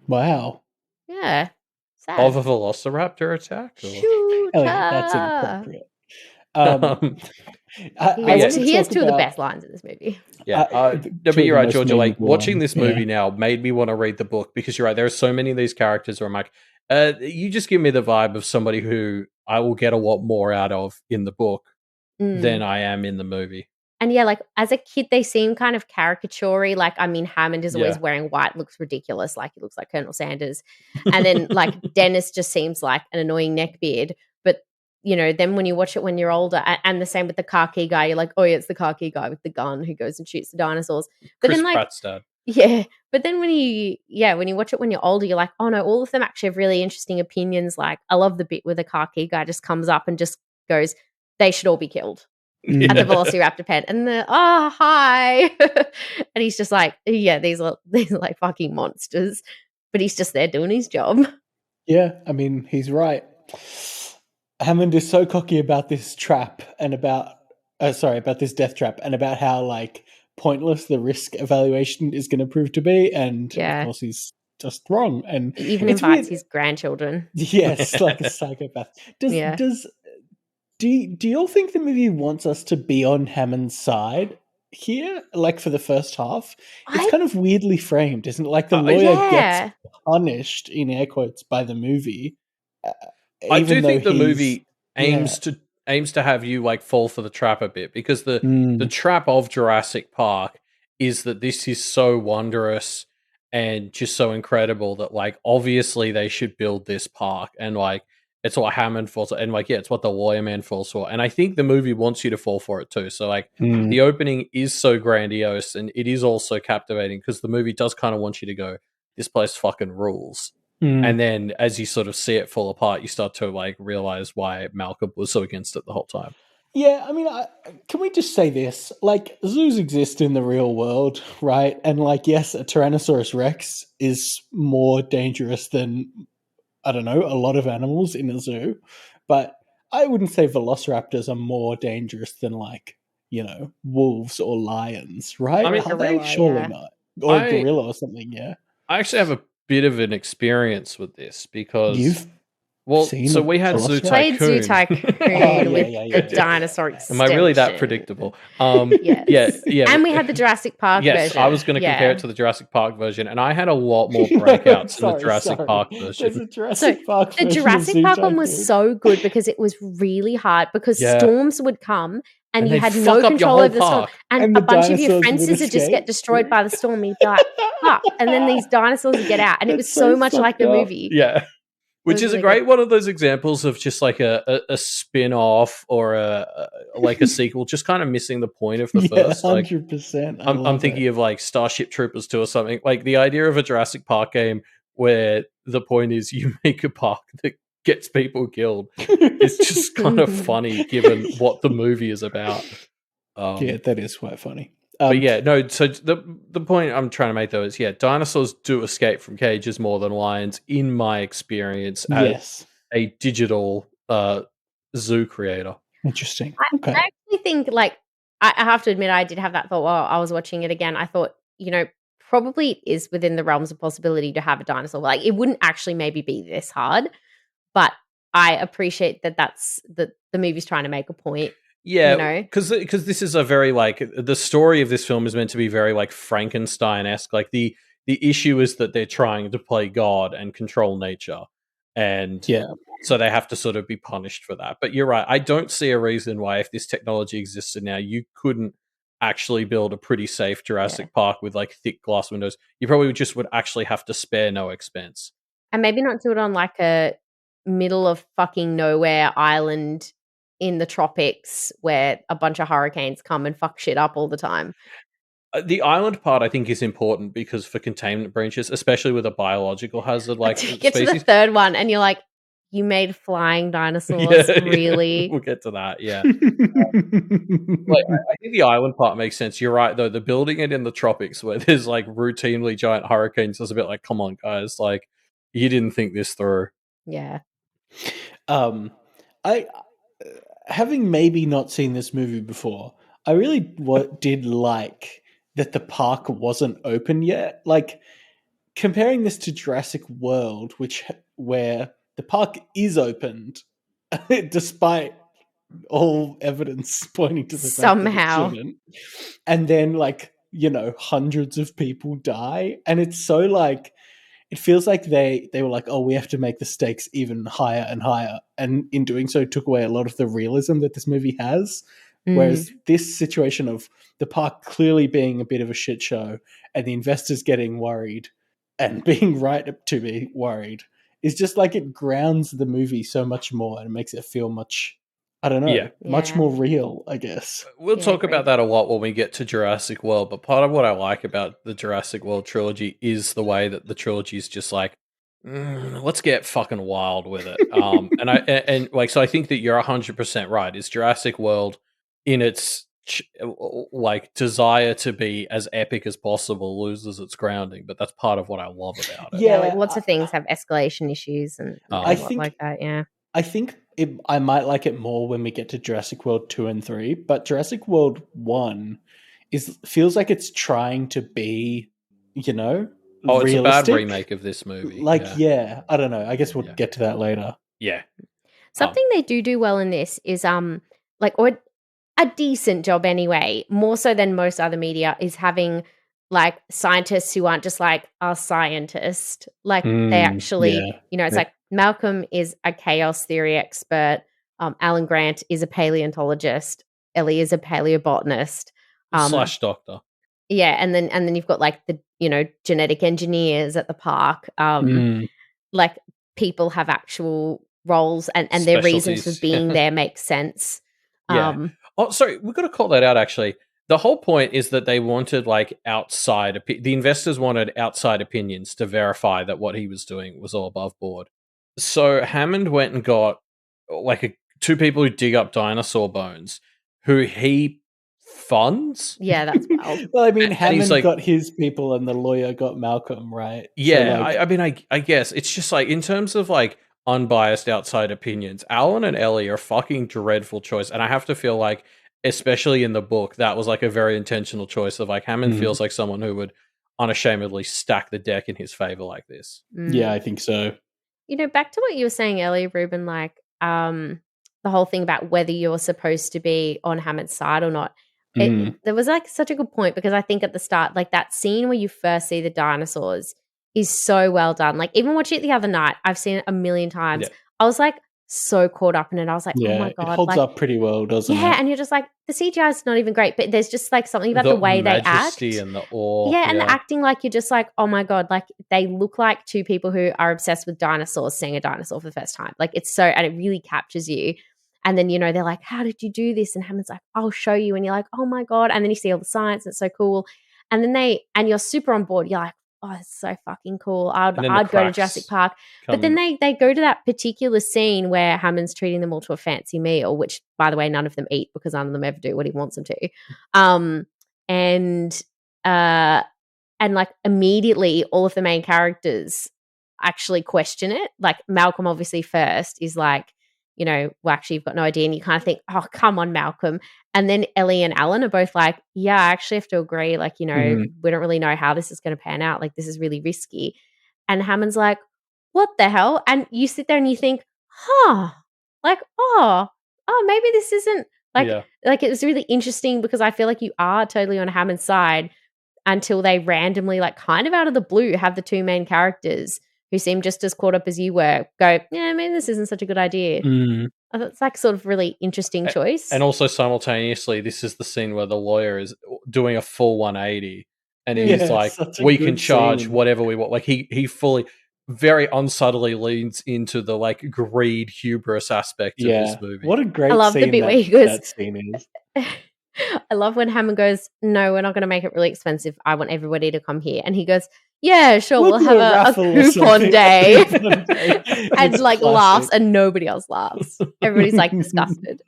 S1: Wow.
S3: Yeah, sad.
S2: Of a velociraptor attack? Or?
S3: Shoot,
S1: That's inappropriate.
S3: He has two of the best lines in this movie.
S2: Yeah, no, but you're right, Georgia. Like watching this movie now made me want to read the book because you're right. There are so many of these characters where I'm like, you just give me the vibe of somebody who I will get a lot more out of in the book than I am in the movie.
S3: And yeah, like as a kid, they seem kind of caricature-y. Like, I mean, Hammond is always wearing white, looks ridiculous. Like he looks like Colonel Sanders. And then like Dennis just seems like an annoying neckbeard. But, you know, then when you watch it when you're older, and the same with the car key guy, you're like, oh yeah, it's the car key guy with the gun who goes and shoots the dinosaurs. But
S2: Chris
S3: then like,
S2: Pratt's dad.
S3: Yeah. But then when you watch it when you're older, you're like, oh no, all of them actually have really interesting opinions. Like I love the bit where the car key guy just comes up and just goes, they should all be killed. At the Velociraptor pen, and hi, and he's just like, yeah, these are like fucking monsters, but he's just there doing his job.
S1: Yeah, I mean, he's right. Hammond is so cocky about this trap and about this death trap and about how like pointless the risk evaluation is going to prove to be, and of course he's just wrong. And
S3: he even invites his grandchildren.
S1: Yes, like a psychopath. Do you all think the movie wants us to be on Hammond's side here? Like for the first half? It's kind of weirdly framed, isn't it? Like the lawyer gets punished, in air quotes, by the movie.
S2: I do think the movie aims to have you like fall for the trap a bit, because the trap of Jurassic Park is that this is so wondrous and just so incredible that like obviously they should build this park, and like it's what Hammond falls for, and like it's what the lawyer man falls for, and I think the movie wants you to fall for it too. So like the opening is so grandiose and it is also captivating because the movie does kind of want you to go, this place fucking rules. And then as you sort of see it fall apart, you start to like realize why Malcolm was so against it the whole time.
S1: Yeah, I mean, can we just say this? Like, zoos exist in the real world, right? And like, yes, a Tyrannosaurus Rex is more dangerous than, I don't know, a lot of animals in a zoo. But I wouldn't say velociraptors are more dangerous than like, you know, wolves or lions, right?
S2: I mean,
S1: are they? Surely not. Or a gorilla or something, yeah.
S2: I actually have a bit of an experience with this because
S1: so
S2: we had Zoo Tycoon.
S3: Played Zoo Tycoon with the dinosaur extension.
S2: Am I really that predictable?
S3: Yes.
S2: Yeah.
S3: And we had the Jurassic Park version.
S2: Yes, I was going to compare it to the Jurassic Park version, and I had a lot more breakouts in the Jurassic Park version.
S1: The Jurassic Park
S3: one was so good because it was really hard because storms would come and you had no control over the storm. And a bunch of your fences would just get destroyed by the storm. You'd be like, fuck. And then these dinosaurs would get out. And it was so much like the movie.
S2: Yeah. Which is a great one of those examples of just like a spin-off or a sequel, just kind of missing the point of the first.
S1: 100%.
S2: I'm thinking of like Starship Troopers 2 or something. Like the idea of a Jurassic Park game where the point is you make a park that gets people killed is just kind of funny given what the movie is about.
S1: Yeah, that is quite funny.
S2: But yeah, no, so the point I'm trying to make though is, dinosaurs do escape from cages more than lions, in my experience, as a digital zoo creator.
S1: Interesting.
S3: I actually think, like, I have to admit, I did have that thought while I was watching it again. I thought, you know, probably it is within the realms of possibility to have a dinosaur. Like, it wouldn't actually maybe be this hard, but I appreciate that the movie's trying to make a point.
S2: Yeah, because this is a very, like, the story of this film is meant to be very, like, Frankenstein-esque. Like, the issue is that they're trying to play God and control nature. And so they have to sort of be punished for that. But you're right. I don't see a reason why, if this technology existed now, you couldn't actually build a pretty safe Jurassic Park with, like, thick glass windows. You probably just would actually have to spare no expense.
S3: And maybe not do it on, like, a middle of fucking nowhere island in the tropics where a bunch of hurricanes come and fuck shit up all the time.
S2: The island part, I think, is important because for containment breaches, especially with a biological hazard like
S3: you get to the third one and you're like, you made flying dinosaurs, really?
S2: We'll get to that, Like, I think the island part makes sense. You're right, though. The building it in the tropics where there's, like, routinely giant hurricanes is a bit like, come on, guys. Like, you didn't think this through.
S3: Yeah.
S1: I having maybe not seen this movie before, I really did like that the park wasn't open yet. Like comparing this to Jurassic World, where the park is opened, despite all evidence pointing to the fact that it
S3: Somehow.
S1: shouldn't, and then hundreds of people die, and it's so like it feels like they were like, oh, we have to make the stakes even higher and higher, and in doing so took away a lot of the realism that this movie has. Whereas this situation of the park clearly being a bit of a shit show and the investors getting worried and being right to be worried is just like it grounds the movie so much more and makes it feel much, I don't know, much more real, I guess.
S2: We'll talk about that a lot when we get to Jurassic World, but part of what I like about the Jurassic World trilogy is the way that the trilogy is just like, let's get fucking wild with it. So I think that you're 100% right. Is Jurassic World in its like desire to be as epic as possible loses its grounding, but that's part of what I love about it.
S3: Yeah, like lots of things have escalation issues and
S1: I think
S3: like that. Yeah,
S1: I think I might like it more when we get to Jurassic World 2 and 3, but Jurassic World 1 feels like it's trying to be, realistic.
S2: It's a bad remake of this movie.
S1: I don't know. I guess we'll get to that later.
S2: Yeah.
S3: Something they do well in this is or a decent job anyway, more so than most other media, is having like scientists who aren't just like a scientist. Like they actually, it's like Malcolm is a chaos theory expert. Alan Grant is a paleontologist. Ellie is a paleobotanist.
S2: Slash doctor.
S3: Yeah, and then you've got like the, genetic engineers at the park. Like people have actual roles and their reasons for being there make sense.
S2: Yeah. Sorry, we've got to call that out actually. The whole point is that they wanted like the investors wanted outside opinions to verify that what he was doing was all above board. So Hammond went and got like two people who dig up dinosaur bones who he funds.
S3: Yeah, that's wild.
S1: Well, I mean, Hammond got his people and the lawyer got Malcolm, right?
S2: Yeah, so I guess it's just like in terms of like unbiased outside opinions, Alan and Ellie are a fucking dreadful choice, and I have to feel like, especially in the book, that was like a very intentional choice of like Hammond feels like someone who would unashamedly stack the deck in his favor like this.
S1: Yeah, I think so.
S3: Back to what you were saying earlier, Reuben, like the whole thing about whether you're supposed to be on Hammond's side or not. There was like such a good point because I think at the start, like that scene where you first see the dinosaurs is so well done. Like even watching it the other night, I've seen it a million times. Yeah. I was like so caught up in it. I was like, oh my God.
S1: It holds up pretty well, doesn't it?
S3: Yeah, and you're just like, the CGI is not even great, but there's just like something about the way they act.
S2: And the awe.
S3: Yeah, and the acting, like you're just like, oh my God, like they look like two people who are obsessed with dinosaurs seeing a dinosaur for the first time. Like it's so, and it really captures you. And then, they're like, how did you do this? And Hammond's like, I'll show you. And you're like, oh my God. And then you see all the science. And it's so cool. And then you're super on board. You're like, oh, it's so fucking cool. I'd go to Jurassic Park. But then they go to that particular scene where Hammond's treating them all to a fancy meal, which, by the way, none of them eat because none of them ever do what he wants them to. And like immediately all of the main characters actually question it. Like Malcolm obviously first is like, well, actually, you've got no idea. And you kind of think, oh, come on, Malcolm. And then Ellie and Alan are both like, yeah, I actually have to agree. Like, we don't really know how this is going to pan out. Like, this is really risky. And Hammond's like, what the hell? And you sit there and you think, like, oh, maybe this isn't like it was really interesting because I feel like you are totally on Hammond's side until they randomly, like kind of out of the blue, have the two main characters who seem just as caught up as you were, go, yeah, maybe this isn't such a good idea. It's like sort of really interesting choice.
S2: And also simultaneously, this is the scene where the lawyer is doing a full 180 and he's like, we can charge whatever we want. Like he fully, very unsubtly leans into the like greed hubris aspect of this movie.
S1: What a great
S3: I love
S1: scene
S3: the bit where he goes,
S1: that scene is.
S3: I love when Hammond goes, no, we're not going to make it really expensive. I want everybody to come here. And he goes, yeah, sure, we'll have a coupon day. And like laughs and nobody else laughs. Everybody's like disgusted.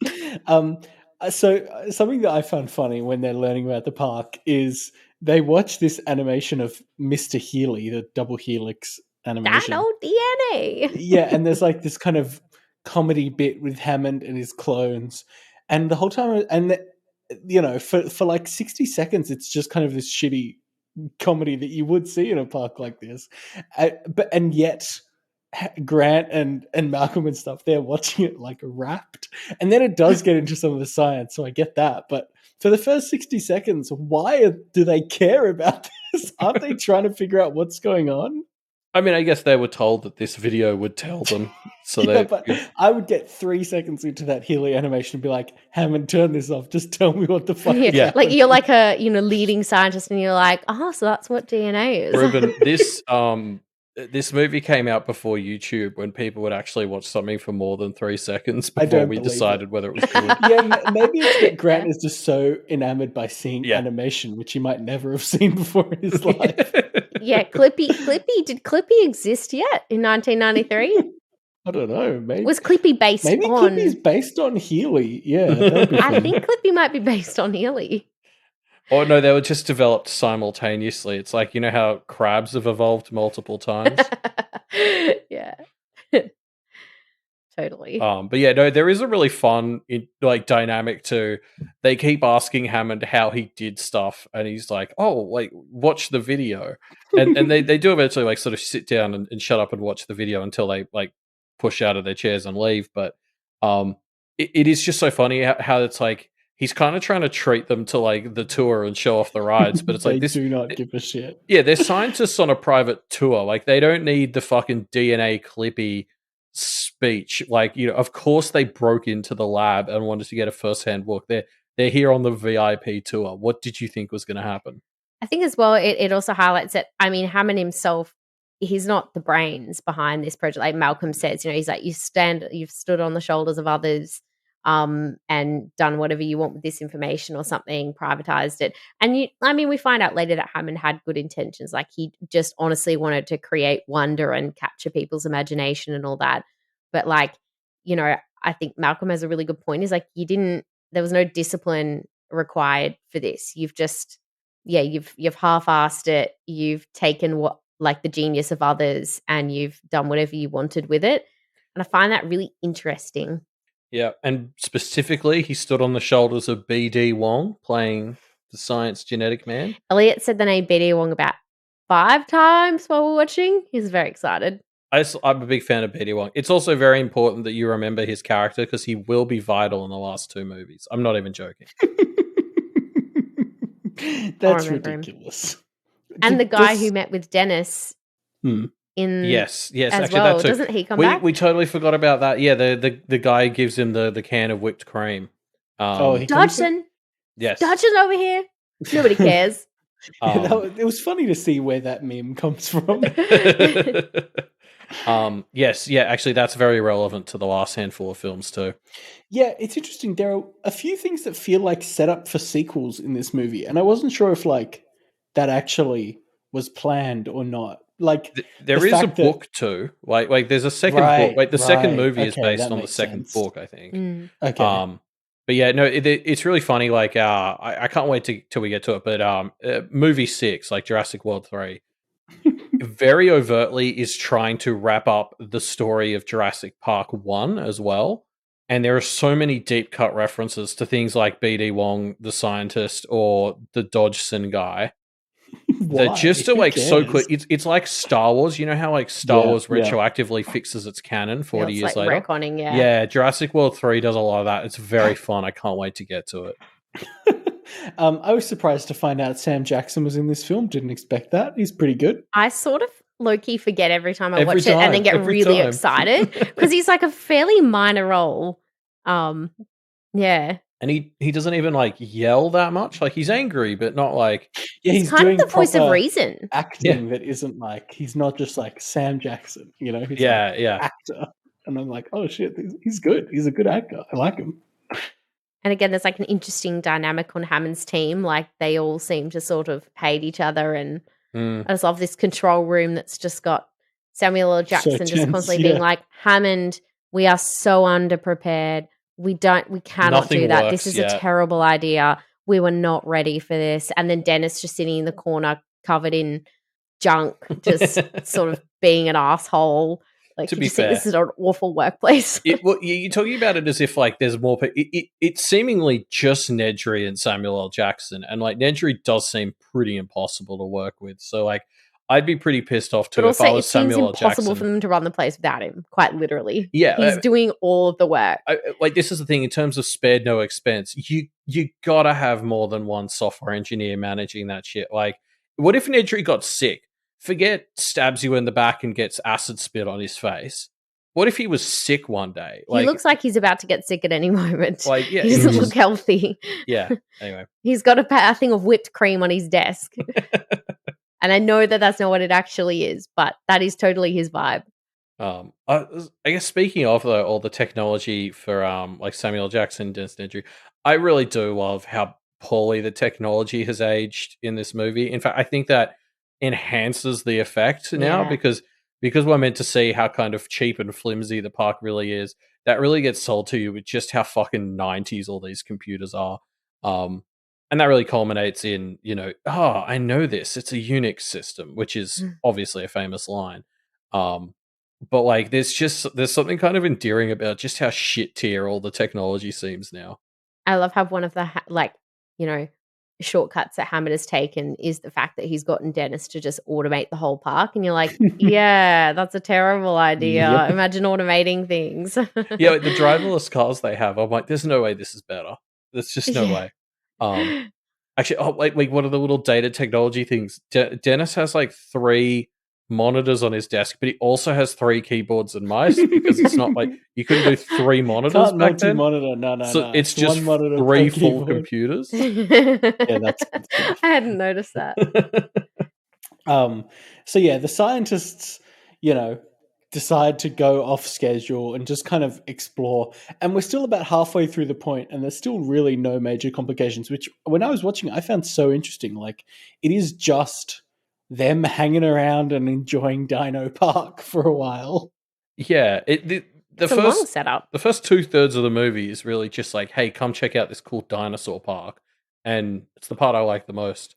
S1: So something that I found funny when they're learning about the park is they watch this animation of Mr. Healy, the double helix animation.
S3: That old DNA.
S1: Yeah, and there's like this kind of comedy bit with Hammond and his clones, and the whole time, for like 60 seconds, it's just kind of this shitty comedy that you would see in a park like this, and yet Grant and Malcolm and stuff, they're watching it like rapt, and then it does get into some of the science, so I get that. But for the first 60 seconds, why do they care about this? Aren't they trying to figure out what's going on?
S2: I mean, I guess they were told that this video would tell them. So
S1: but I would get 3 seconds into that Healy animation and be like, Hammond, turn this off. Just tell me what the fuck is
S3: Like
S1: happening.
S3: you're like a leading scientist, and you're like, oh, so that's what DNA is.
S2: Reuben, this movie came out before YouTube, when people would actually watch something for more than 3 seconds before we decided whether it was good.
S1: Yeah, maybe it's that Grant is just so enamored by seeing animation, which he might never have seen before in his life.
S3: Yeah, Clippy. Did Clippy exist yet in 1993?
S1: I don't know. Maybe
S3: was Clippy based on?
S1: Maybe Clippy's based on Healy. Yeah,
S3: I think Clippy might be based on Healy.
S2: Oh no, they were just developed simultaneously. It's like, you know how crabs have evolved multiple times.
S3: Yeah. Totally.
S2: But yeah, no, there is a really fun dynamic too. They keep asking Hammond how he did stuff, and he's like, "Oh, like watch the video," and they do eventually like sort of sit down and shut up and watch the video until they like push out of their chairs and leave. But it is just so funny how it's like he's kind of trying to treat them to like the tour and show off the rides, but it's like this
S1: do not give a shit.
S2: Yeah, they're scientists on a private tour. Like they don't need the fucking DNA Clippy speech. Like, you know, of course they broke into the lab and wanted to get a first-hand look. They're here on the VIP tour. What did you think was going to happen?
S3: I think as well, it also highlights that, I mean, Hammond himself, he's not the brains behind this project. Like Malcolm says, you know, he's like, you've stood on the shoulders of others and done whatever you want with this information or something, privatized it. And we find out later that Hammond had good intentions. Like he just honestly wanted to create wonder and capture people's imagination and all that. But like, you know, I think Malcolm has a really good point. Is like, there was no discipline required for this. You've just, you've half-assed it. You've taken what, like the genius of others, and you've done whatever you wanted with it. And I find that really interesting.
S2: Yeah, and specifically, he stood on the shoulders of B.D. Wong, playing the science genetic man.
S3: Elliot said the name B.D. Wong about 5 times while we're watching. He's very excited.
S2: I'm a big fan of B.D. Wong. It's also very important that you remember his character, because he will be vital in the last 2 movies. I'm not even joking.
S1: That's ridiculous.
S3: And the guy who met with Dennis in
S2: yes,
S3: as
S2: actually,
S3: well.
S2: that too.
S3: Doesn't he come back?
S2: We totally forgot about that. Yeah, the guy gives him the can of whipped cream.
S3: Dodgson.
S2: Yes,
S3: Dodgson over here. Nobody cares.
S1: It was funny to see where that meme comes from.
S2: Yes, yeah, actually, that's very relevant to the last handful of films too.
S1: Yeah, it's interesting. There are a few things that feel like set up for sequels in this movie, and I wasn't sure if like that actually was planned or not. Like
S2: there is a book too. Like there's a second book. Like the second movie is based on the second book, I think.
S1: Okay.
S2: But yeah, no, it's really funny. Like I can't wait till we get to it. But movie 6, like Jurassic World 3. Very overtly is trying to wrap up the story of Jurassic Park 1 as well. And there are so many deep cut references to things like B.D. Wong, the scientist, or the Dodgson guy. That just are like so quick. It's like Star Wars. You know how like Star Wars retroactively fixes its canon 40 years later?
S3: Retconning,
S2: yeah, Jurassic World 3 does a lot of that. It's very fun. I can't wait to get to it.
S1: I was surprised to find out Sam Jackson was in this film. Didn't expect that. He's pretty good.
S3: I sort of low-key forget every time I watch it, and then get really excited because he's like a fairly minor role. Yeah.
S2: And he doesn't even like yell that much. Like he's angry, but not like
S1: he's
S3: kind
S1: doing
S3: of the voice of reason.
S1: Acting that isn't like he's not just like Sam Jackson, you know. He's actor, and I'm like, oh shit, he's good. He's a good actor. I like him.
S3: And again, there's like an interesting dynamic on Hammond's team. Like they all seem to sort of hate each other, and I just love this control room that's just got Samuel L. Jackson just constantly being like, Hammond, we are so underprepared. We cannot
S2: Nothing
S3: do that.
S2: works,
S3: This is a terrible idea. We were not ready for this. And then Dennis just sitting in the corner covered in junk, just sort of being an asshole. Like,
S2: To
S3: you
S2: be
S3: just think this
S2: fair,
S3: is an awful workplace.
S2: you're talking about it as if like there's more. It's seemingly just Nedry and Samuel L. Jackson, and like Nedry does seem pretty impossible to work with. So like, I'd be pretty pissed off too
S3: But
S2: if I
S3: also, it
S2: was
S3: seems
S2: Samuel L.
S3: impossible
S2: Jackson.
S3: for them to run the place without him, quite literally.
S2: Yeah,
S3: He's doing all of the work.
S2: like this is the thing in terms of spared no expense. You gotta have more than one software engineer managing that shit. Like, what if Nedry got sick? Forget stabs you in the back and gets acid spit on his face. What if he was sick one day?
S3: He looks like he's about to get sick at any moment.
S2: Like, yeah,
S3: he doesn't look healthy.
S2: Yeah. Anyway,
S3: he's got a thing of whipped cream on his desk, and I know that that's not what it actually is, but that is totally his vibe.
S2: I guess speaking of though, all the technology for like Samuel L. Jackson, Dennis Nedry, I really do love how poorly the technology has aged in this movie. In fact, I think that enhances the effect now
S3: Yeah.
S2: because we're meant to see how kind of cheap and flimsy the park really is. That really gets sold to you with just how fucking 90s all these computers are. And that really culminates in, oh, I know this. It's a Unix system, which is obviously a famous line. But like, there's something kind of endearing about just how shit tier all the technology seems now.
S3: I love how one of the shortcuts that Hammond has taken is the fact that he's gotten Dennis to just automate the whole park, and you're like, yeah, that's a terrible idea.
S1: Yep.
S3: Imagine automating things.
S2: Yeah, like the driverless cars they have, I'm like, there's no way this is better. There's just no way. Actually, wait, what are the little data technology things? Dennis has like 3 monitors on his desk, but he also has 3 keyboards and mice because it's not like you couldn't do 3 monitors
S1: Can't
S2: back then.
S1: multi-monitor. No.
S2: So it's just
S1: one monitor
S2: 3
S1: per
S2: full
S1: keyboard.
S2: computers.
S1: Yeah, that's good stuff.
S3: I hadn't noticed that.
S1: So yeah, the scientists, decide to go off schedule and just kind of explore. And we're still about halfway through the point, and there's still really no major complications, which when I was watching, I found so interesting. Like, it is just them hanging around and enjoying Dino Park for a while.
S2: Yeah,
S3: It's a long setup.
S2: The first 2/3 of the movie is really just like, hey, come check out this cool dinosaur park, and it's the part I like the most.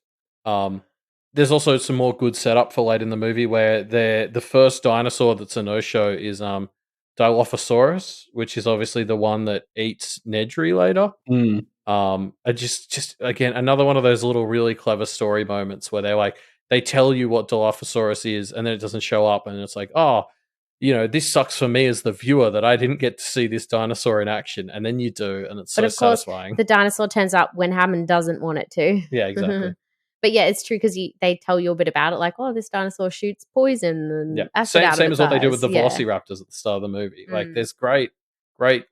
S2: There's also some more good setup for late in the movie where the first dinosaur that's a no-show is Dilophosaurus, which is obviously the one that eats Nedry later. I just again, another one of those little really clever story moments where they tell you what Dilophosaurus is and then it doesn't show up, and it's like, oh, this sucks for me as the viewer that I didn't get to see this dinosaur in action, and then you do, and it's so satisfying.
S3: The dinosaur turns up when Hammond doesn't want it to.
S2: Yeah, exactly.
S3: But yeah, it's true because they tell you a bit about it, like, oh, this dinosaur shoots poison and acid out of
S2: same
S3: its
S2: as what they do
S3: eyes.
S2: with the Velociraptors at the start of the movie. Like, there's great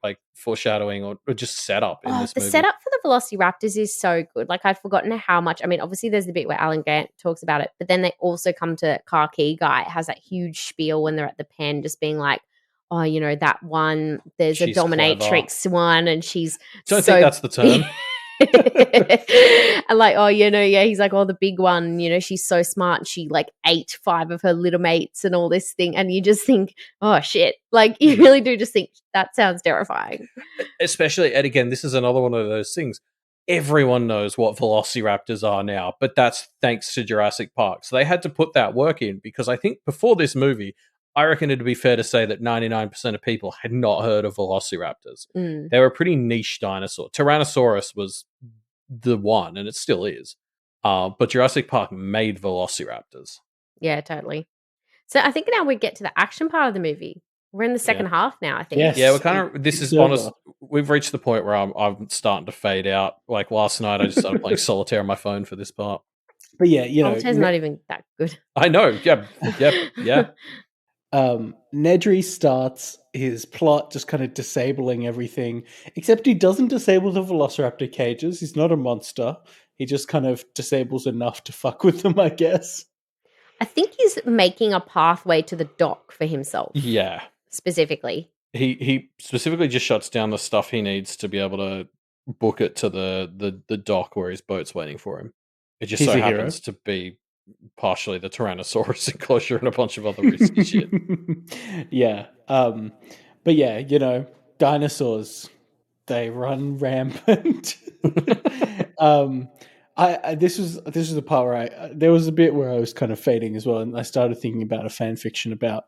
S2: like foreshadowing or just setup in this movie.
S3: The setup for the Velociraptors is so good. Like, I'd forgotten how much. I mean, obviously there's the bit where Alan Grant talks about it, but then they also come to Car Key Guy. It has that huge spiel when they're at the pen, just being like, oh, that one, there's
S2: She's
S3: a dominatrix
S2: clever.
S3: one, and she's
S2: Don't think that's the term.
S3: and like, oh, he's like, oh, the big one, she's so smart, she like ate 5 of her little mates and all this thing, and you just think, oh shit, like, you really do just think that sounds terrifying.
S2: Especially, and again, this is another one of those things, everyone knows what Velociraptors are now, but that's thanks to Jurassic Park. So they had to put that work in, because I think before this movie, I reckon it'd be fair to say that 99% of people had not heard of Velociraptors. They were a pretty niche dinosaur. Tyrannosaurus was the one, and it still is. But Jurassic Park made Velociraptors.
S3: Yeah, totally. So I think now we get to the action part of the movie. We're in the second half now, I think.
S1: Yes.
S2: Yeah, we're kind of. This is honest. We've reached the point where I'm starting to fade out. Like last night, I just started playing solitaire on my phone for this part.
S1: But yeah,
S3: Solitaire's not even that good.
S2: I know. Yeah.
S1: Nedry starts his plot just kind of disabling everything, except he doesn't disable the Velociraptor cages. He's not a monster. He just kind of disables enough to fuck with them, I guess.
S3: I think he's making a pathway to the dock for himself.
S2: Yeah.
S3: Specifically.
S2: He specifically just shuts down the stuff he needs to be able to book it to the dock where his boat's waiting for him. It just so happens to be partially the Tyrannosaurus enclosure and a bunch of other risky shit.
S1: Yeah. But yeah, dinosaurs, they run rampant. This was the part where there was a bit where I was kind of fading as well, and I started thinking about a fan fiction about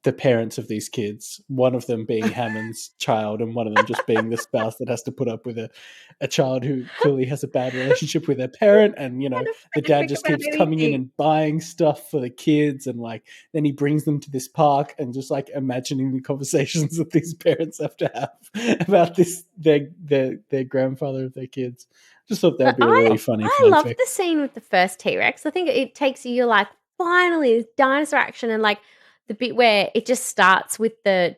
S1: the parents of these kids, one of them being Hammond's child and one of them just being the spouse that has to put up with a child who clearly has a bad relationship with their parent. And, the dad just keeps coming in and buying stuff for the kids. And then he brings them to this park and just imagining the conversations that these parents have to have about their grandfather of their kids. Just thought that'd be a really funny
S3: I love the scene with the first T-Rex. I think it takes you finally dinosaur action, and the bit where it just starts with the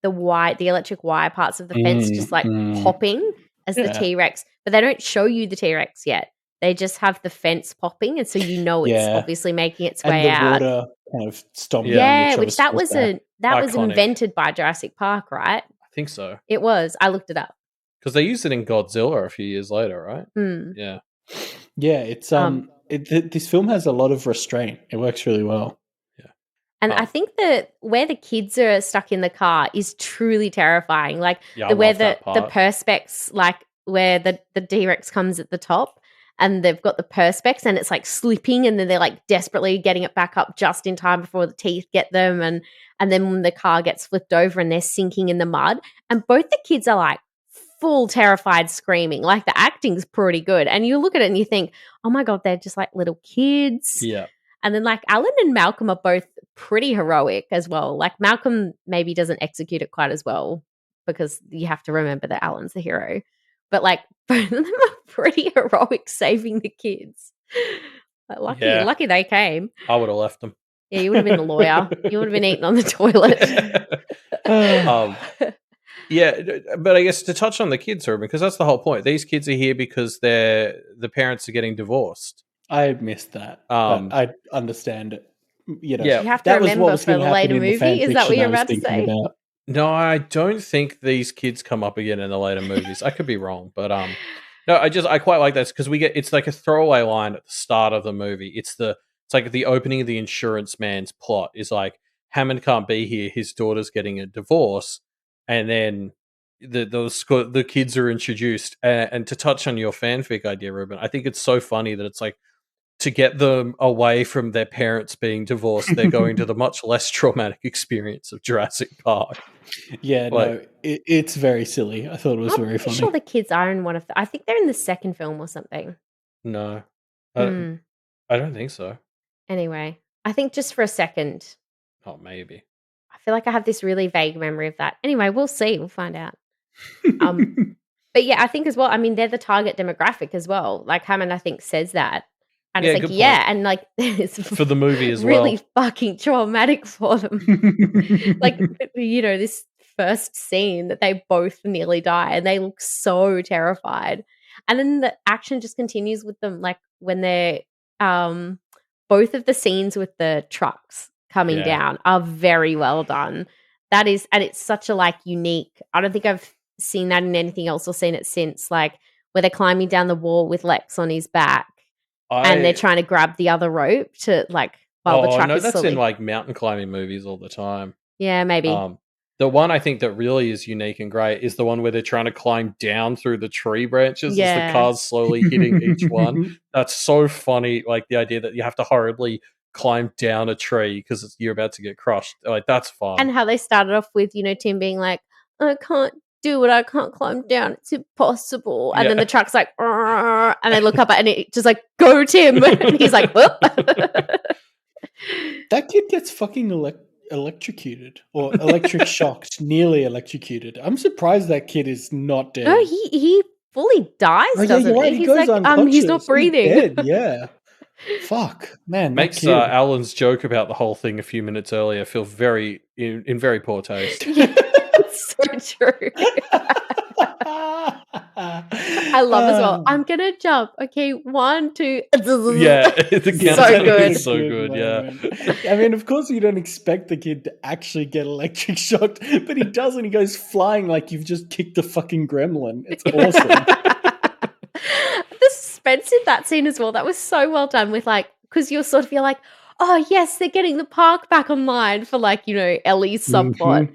S3: electric wire parts of the fence just popping as the T-Rex, but they don't show you the T-Rex yet. They just have the fence popping, and so it's obviously making its way out.
S1: And the water kind of stomping.
S3: Yeah, which that was invented by Jurassic Park, right?
S2: I think so.
S3: It was. I looked it up.
S2: Because they used it in Godzilla a few years later, right?
S3: Mm.
S2: Yeah.
S1: Yeah, it's this film has a lot of restraint. It works really well.
S2: Yeah.
S3: And I think that where the kids are stuck in the car is truly terrifying. Where the perspex, where the T-Rex comes at the top and they've got the perspex and it's slipping, and then they're desperately getting it back up just in time before the teeth get them, and then when the car gets flipped over and they're sinking in the mud, and both the kids are full terrified screaming. The acting's pretty good. And you look at it and you think, oh my God, they're just little kids.
S2: Yeah.
S3: And then Alan and Malcolm are both pretty heroic as well. Malcolm maybe doesn't execute it quite as well because you have to remember that Alan's the hero. But both of them are pretty heroic saving the kids. Lucky they came.
S2: I would have left them.
S3: Yeah, you would have been the lawyer. You would have been eating on the toilet.
S2: Yeah, but I guess to touch on the kids, Reuben, because that's the whole point. These kids are here because the parents are getting divorced.
S1: I missed that. But I understand it.
S3: You have to remember for the later movie. Is that what you're about to say?
S2: No, I don't think these kids come up again in the later movies. I could be wrong, but no, I quite like that because it's a throwaway line at the start of the movie. It's the opening of the insurance man's plot is Hammond can't be here. His daughter's getting a divorce. And then the kids are introduced. And to touch on your fanfic idea, Reuben, I think it's so funny that it's to get them away from their parents being divorced, they're going to the much less traumatic experience of Jurassic Park.
S1: Yeah, no, it's very silly. I thought it was very funny.
S3: I'm sure the kids are in one of I think they're in the second film or something.
S2: No, I don't think so.
S3: Anyway, I think just for a second.
S2: Oh, maybe.
S3: I feel I have this really vague memory of that. Anyway, we'll see. We'll find out. But yeah, I think as well, I mean, they're the target demographic as well. Hammond, I think, says that. And it's and it's
S2: for the movie as
S3: really fucking traumatic for them. This first scene that they both nearly die and they look so terrified. And then the action just continues with them, when they're both of the scenes with the trucks coming down are very well done. That is, and it's such a unique. I don't think I've seen that in anything else or seen it since. Where they're climbing down the wall with Lex on his back, and they're trying to grab the other rope to while the truck
S2: no,
S3: is.
S2: That's in mountain climbing movies all the time.
S3: Yeah, maybe.
S2: The one I think that really is unique and great is the one where they're trying to climb down through the tree branches as the car's slowly hitting each one. That's so funny. The idea that you have to horribly climb down a tree because you're about to get crushed. That's fun.
S3: And how they started off with, Tim being I can't do it. I can't climb down. It's impossible. And then the truck's and they look up and it just go, Tim. And he's whoop.
S1: That kid gets fucking electrocuted or electric shocked, nearly electrocuted. I'm surprised that kid is not dead.
S3: No, he fully dies, doesn't he?
S1: He goes unconscious.
S3: He's not breathing.
S1: He's dead, yeah. Fuck, man.
S2: Makes Alan's joke about the whole thing a few minutes earlier feel very in very poor taste.
S3: Yeah, it's so true. I love as well. I'm gonna jump. Okay, 1, 2.
S2: Yeah, it's so good. Yeah.
S1: I mean, of course, you don't expect the kid to actually get electric shocked, but he does, and he goes flying like you've just kicked a fucking gremlin. It's awesome.
S3: The suspense in that scene as well. That was so well done. With because you're oh yes, they're getting the park back online for Ellie's subplot,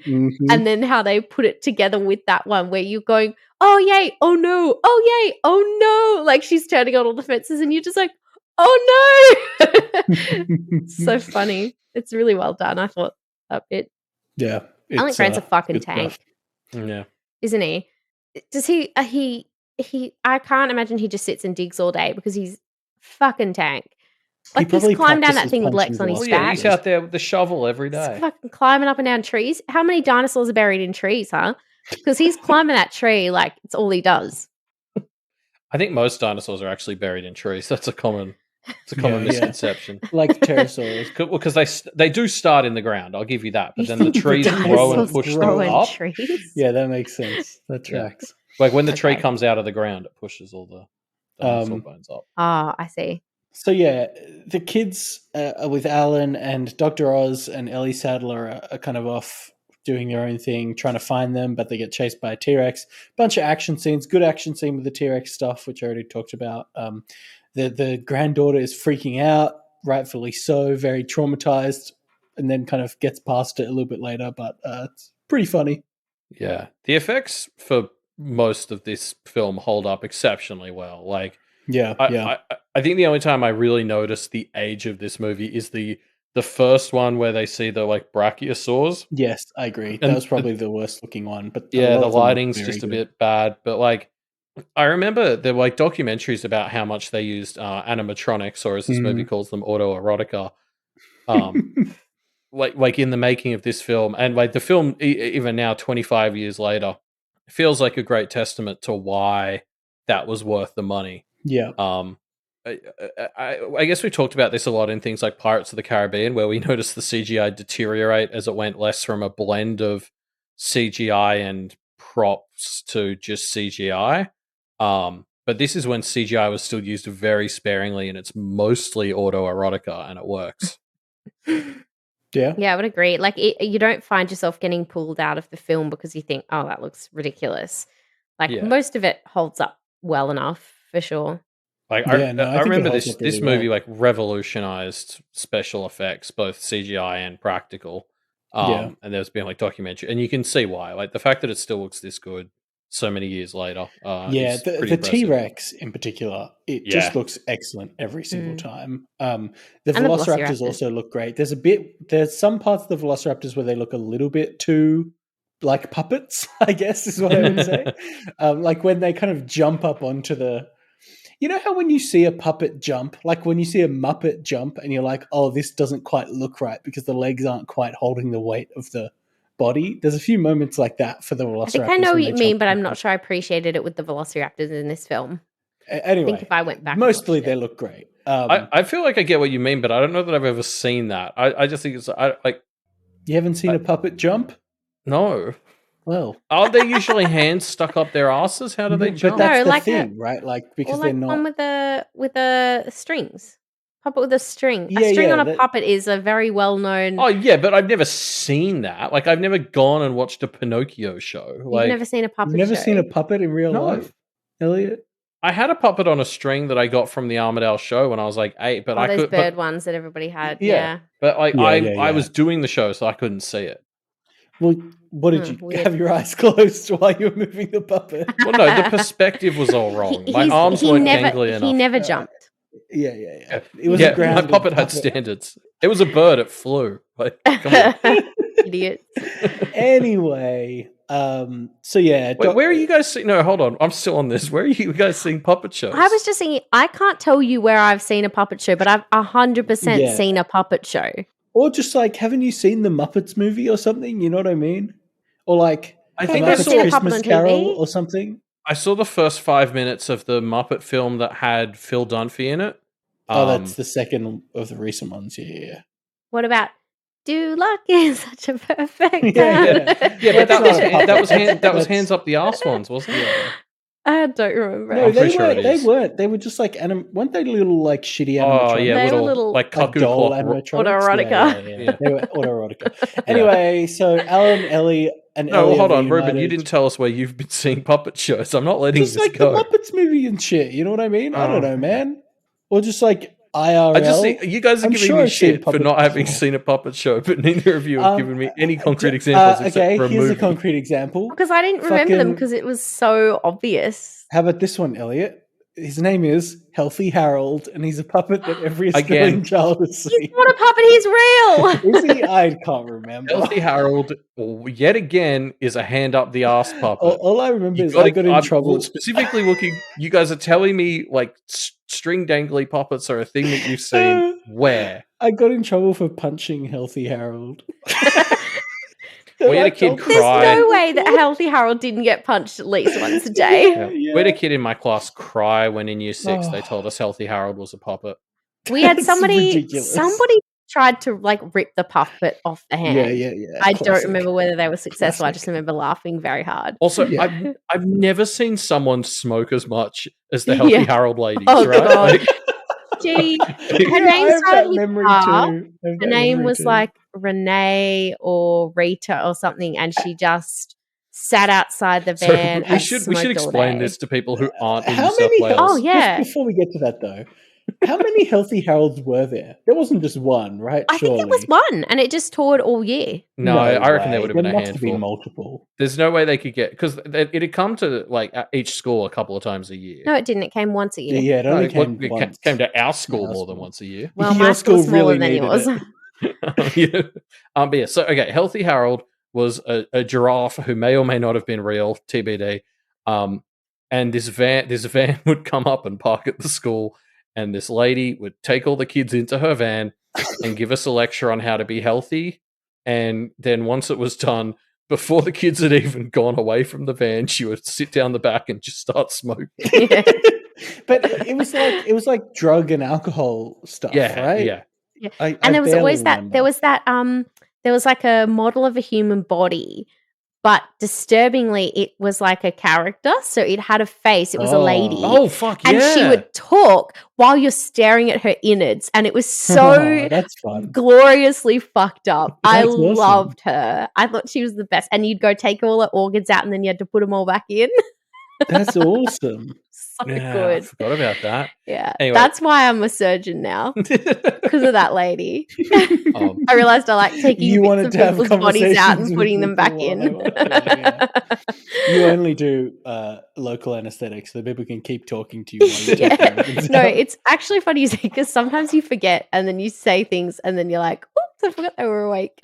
S3: and then how they put it together with that one where you're going, oh yay, oh no, oh yay, oh no, she's turning on all the fences, and you're just oh no. So funny. It's really well done. I thought that bit.
S1: Yeah.
S3: Alan Grant's a fucking
S1: good
S3: tank,
S1: stuff.
S2: Yeah.
S3: isn't he? Does he? I can't imagine he just sits and digs all day because he's fucking tank. Like he's
S1: probably
S3: climbed down that
S1: practices
S3: thing with
S1: punching
S3: Lex on his
S2: Well,
S1: velocity.
S2: yeah,
S3: back.
S2: he's out there with the shovel every
S3: He's
S2: day.
S3: fucking climbing up and down trees. How many dinosaurs are buried in trees, huh? Because he's climbing that tree like it's all he does.
S2: I think most dinosaurs are actually buried in trees. That's a common
S1: Yeah.
S2: misconception.
S1: Like pterosaurs.
S2: Well, because they do start in the ground. I'll give you that. But
S3: You
S2: then the
S3: think
S2: trees
S1: dinosaurs
S2: grow and
S3: Dinosaurs
S2: push them
S3: grow in
S2: up.
S3: trees?
S1: Yeah, that makes sense. That
S2: Yeah.
S1: tracks.
S2: Like when the tree
S3: Okay.
S2: comes out of the ground, it pushes all the dinosaur bones up.
S3: Oh, I see.
S1: So yeah, the kids are with Alan, and Dr. Oz and Ellie Sattler are kind of off doing their own thing, trying to find them, but they get chased by a T-Rex. Bunch of action scenes, good action scene with the T-Rex stuff, which I already talked about. The granddaughter is freaking out, rightfully so, very traumatized, and then kind of gets past it a little bit later, but it's pretty funny.
S2: Yeah. The effects for most of this film hold up exceptionally well. Like,
S1: Yeah.
S2: I think the only time I really noticed the age of this movie is the first one where they see the like brachiosaurs.
S1: Yes, I agree.
S2: And
S1: that was probably the worst looking one, but a
S2: Yeah,
S1: lot
S2: the
S1: of them look
S2: lighting's
S1: very
S2: just a
S1: good.
S2: bit bad. But like, I remember there were like documentaries about how much they used animatronics, or as this movie calls them, autoerotica. Like in the making of this film, and like the film, even now, 25 years later, feels like a great testament to why that was worth the money.
S1: Yeah.
S2: I guess we talked about this a lot in things like Pirates of the Caribbean, where we noticed the CGI deteriorate as it went less from a blend of CGI and props to just CGI. But this is when CGI was still used very sparingly, and it's mostly autoerotica, and it works.
S1: Yeah.
S3: Yeah, I would agree. Like, you don't find yourself getting pulled out of the film because you think, oh, that looks ridiculous. Like,
S2: Yeah.
S3: most of it holds up well enough, for sure.
S2: Like,
S1: Yeah, no, I
S2: I
S1: think it
S2: remember
S1: holds
S2: this
S1: up really
S2: this movie
S1: well.
S2: like revolutionized special effects, both CGI and practical.
S1: Yeah.
S2: And there's been like documentary, and you can see why. Like the fact that it still looks this good so many years later.
S1: Yeah,
S2: is
S1: the
S2: pretty impressive.
S1: T-Rex in particular, it just
S2: Yeah.
S1: looks excellent every single
S3: Mm.
S1: time. The
S3: And the
S1: Velociraptors
S3: Velociraptors.
S1: also look great. There's some parts of the Velociraptors where they look a little bit too like puppets, I guess is what I would say. Like when they kind of jump up onto the, you know how when you see a puppet jump, like when you see a Muppet jump and you're like, oh, this doesn't quite look right because the legs aren't quite holding the weight of the body. There's a few moments like that for the Velociraptors.
S3: I think I know
S1: when
S3: what
S1: they
S3: you mean,
S1: jump
S3: but
S1: on
S3: I'm
S1: the
S3: not
S1: puppet.
S3: sure I appreciated it with the Velociraptors in this film.
S1: Anyway,
S3: I think if I went back and
S1: mostly
S3: watched
S1: they
S3: it.
S1: look great.
S2: I feel like I get what you mean, but I don't know that I've ever seen that. I just think it's like
S1: You haven't seen a puppet jump?
S2: no.
S1: Well,
S2: Aren't they usually hands stuck up their asses? How do they
S1: but
S2: jump?
S1: that's
S3: No,
S1: the
S3: like
S1: thing, right? Like because
S3: Or
S1: they're
S3: like
S1: not.
S3: one with the strings. Puppet with a string.
S1: Yeah,
S3: A string
S1: yeah,
S3: on a
S1: that-
S3: puppet is a very well known.
S2: Oh yeah, but I've never seen that. Like I've never gone and watched a Pinocchio show.
S3: You've
S2: Like
S3: never seen a puppet
S1: You've never
S3: show.
S1: seen a puppet in real
S2: No.
S1: life, Elliot?
S2: I had a puppet on a string that I got from the Armadale show when I was like 8, but
S3: Oh,
S2: I
S3: those
S2: could
S3: bird ones that everybody had.
S2: Yeah.
S3: Yeah.
S2: but like
S1: Yeah,
S2: I
S1: yeah.
S2: was doing the show so I couldn't see it.
S1: Well, what did you
S3: Weird.
S1: have your eyes closed while you were moving the puppet?
S2: Well, no, the perspective was all wrong. My arms
S3: he
S2: weren't
S3: never,
S2: gangly enough.
S3: He never jumped.
S1: Yeah. It was
S2: Yeah,
S1: a grounded
S2: my puppet had standards. It was a bird. It flew. Like, come on.
S3: Idiot.
S1: Anyway, so yeah.
S2: Wait, where are you guys seeing? No, hold on. I'm still on this. Where are you guys seeing puppet shows?
S3: I was just thinking, I can't tell you where I've seen a puppet show, but I've 100%
S1: Yeah.
S3: seen a puppet show.
S1: Or just like, haven't you seen the Muppets movie or something? You know what I mean? Or like,
S2: I
S1: a
S2: think
S3: I've
S2: I
S1: Muppets
S2: saw
S3: seen a puppet
S1: Christmas
S3: on
S1: Carol
S3: TV.
S1: or something.
S2: I saw the first 5 minutes of the Muppet film that had Phil Dunphy in it.
S1: That's the second of the recent ones. Yeah.
S3: What about Do Luck is Such a Perfect
S1: Yeah.
S3: Time?
S2: Yeah, but
S1: That's not a puppet.
S2: that was
S1: That's-
S2: hands up the arse ones, wasn't it?
S3: I don't remember.
S1: No,
S2: I'm
S1: they
S2: pretty sure
S1: weren't.
S2: it
S1: They
S2: is.
S1: weren't. They were just like weren't they little like shitty animatronics?
S2: Oh yeah,
S3: They were
S2: little
S3: little-
S2: like
S1: Like
S2: cuckoo
S1: doll
S2: clock.
S1: animatronics.
S3: Autoerotica.
S2: Yeah.
S1: They were autoerotica. Anyway, so Alan, Ellie, and
S2: No,
S1: Elliot
S2: hold
S1: are
S2: on, Reuben. You
S1: reunited.
S2: didn't tell us where you've been seeing puppet shows. I'm not letting
S1: Just
S2: this
S1: like
S2: go.
S1: the Muppets movie and shit. You know what I mean? I
S2: Oh.
S1: don't know, man. Or just like IRL.
S2: I just think you guys are
S1: I'm
S2: giving
S1: sure
S2: me
S1: I've seen
S2: shit for
S1: puppets
S2: not having
S1: before.
S2: seen a puppet show, but neither of you have given me any concrete
S1: Okay,
S2: examples except for a
S1: here's
S2: movie.
S1: a concrete example.
S3: Because I didn't remember them
S1: Fucking-
S3: because it was so obvious.
S1: How about this one, Elliot? his name is Healthy Harold, and he's a puppet that every
S2: Again,
S1: Australian child has
S3: He's
S1: seen.
S3: not a puppet, he's real.
S1: Is he? I can't remember.
S2: Healthy Harold, yet again, is a hand up the ass puppet.
S1: All I remember is I got in trouble.
S2: Specifically looking, you guys are telling me like string dangly puppets are a thing that you've seen. Where?
S1: I got in trouble for punching Healthy Harold.
S2: We had a kid
S3: There's
S2: cry.
S3: no way that Healthy Harold didn't get punched at least once a day.
S2: Yeah. We had a kid in my class cry when in year 6 they told us Healthy Harold was a puppet.
S3: We had
S1: That's
S3: somebody
S1: ridiculous.
S3: tried to like rip the puppet off the hand.
S1: Yeah.
S3: I
S1: Classic.
S3: don't remember whether they were successful. I just remember laughing very hard.
S2: Also,
S1: Yeah.
S2: I've never seen someone smoke as much as the Healthy
S3: Yeah.
S2: Harold ladies,
S3: Oh,
S2: right?
S3: God.
S2: Like,
S3: Gee,
S1: Yeah,
S3: her
S1: I
S3: name
S1: have
S3: started
S1: that
S3: with
S1: memory
S3: R.
S1: too. I have
S3: Her
S1: that
S3: name
S1: memory
S3: was
S1: too.
S3: like Renee or Rita or something, and she just sat outside the
S2: so
S3: van.
S2: we
S3: and
S2: should
S3: smoked all
S2: explain
S3: day.
S2: this to people who aren't in
S1: How
S2: New South
S1: many?
S2: Wales.
S3: Oh, yeah.
S1: Just before we get to that, though, how many Healthy Harolds were there? There wasn't just one, right?
S3: I think it was one, and it just toured all year.
S2: No, I reckon there would have been a
S1: must have been
S2: handful.
S1: multiple.
S2: There's no way they could get because it had come to like at each school a couple of times a year.
S3: No, it didn't. It came once a year.
S1: Yeah, it
S2: No,
S1: only
S2: it
S1: came
S2: it
S1: once.
S2: came to our school
S1: Our
S2: more than
S1: school.
S2: once a year.
S3: Well,
S1: Your
S3: my school's
S1: school
S3: smaller
S1: really
S3: than
S1: needed
S3: yours.
S2: Yeah. But yeah, so okay, Healthy Harold was a giraffe who may or may not have been real, TBD. And this van would come up and park at the school, and this lady would take all the kids into her van and give us a lecture on how to be healthy. And then once it was done, before the kids had even gone away from the van, she would sit down the back and just start smoking.
S3: Yeah.
S1: But it was like drug and alcohol stuff, right?
S2: Yeah.
S3: And there was always
S1: remember.
S3: there was like a model of a human body, but disturbingly it was like a character, so it had a face. It was a lady.
S2: Oh fuck yeah!
S3: And she would talk while you're staring at her innards, and it was so
S1: that's fun.
S3: gloriously fucked up. I
S1: That's awesome.
S3: loved her. I thought she was the best. And you'd go take all her organs out, and then you had to put them all back in.
S1: That's awesome.
S3: So
S2: Yeah, I
S3: good.
S2: forgot about that.
S3: Yeah.
S2: Anyway.
S3: That's why I'm a surgeon now, because of that lady.
S2: Um,
S3: I realized I like taking
S1: You
S3: bits
S1: wanted
S3: of
S1: to have
S3: people's bodies out
S1: conversations
S3: and
S1: with
S3: putting them back
S1: people while
S3: in.
S1: they were- You only do local anesthetics so that people can keep talking to you while you take their organs
S3: No,
S1: out.
S3: it's actually funny you say, because sometimes you forget and then you say things and then you're like, oops, I forgot they were awake.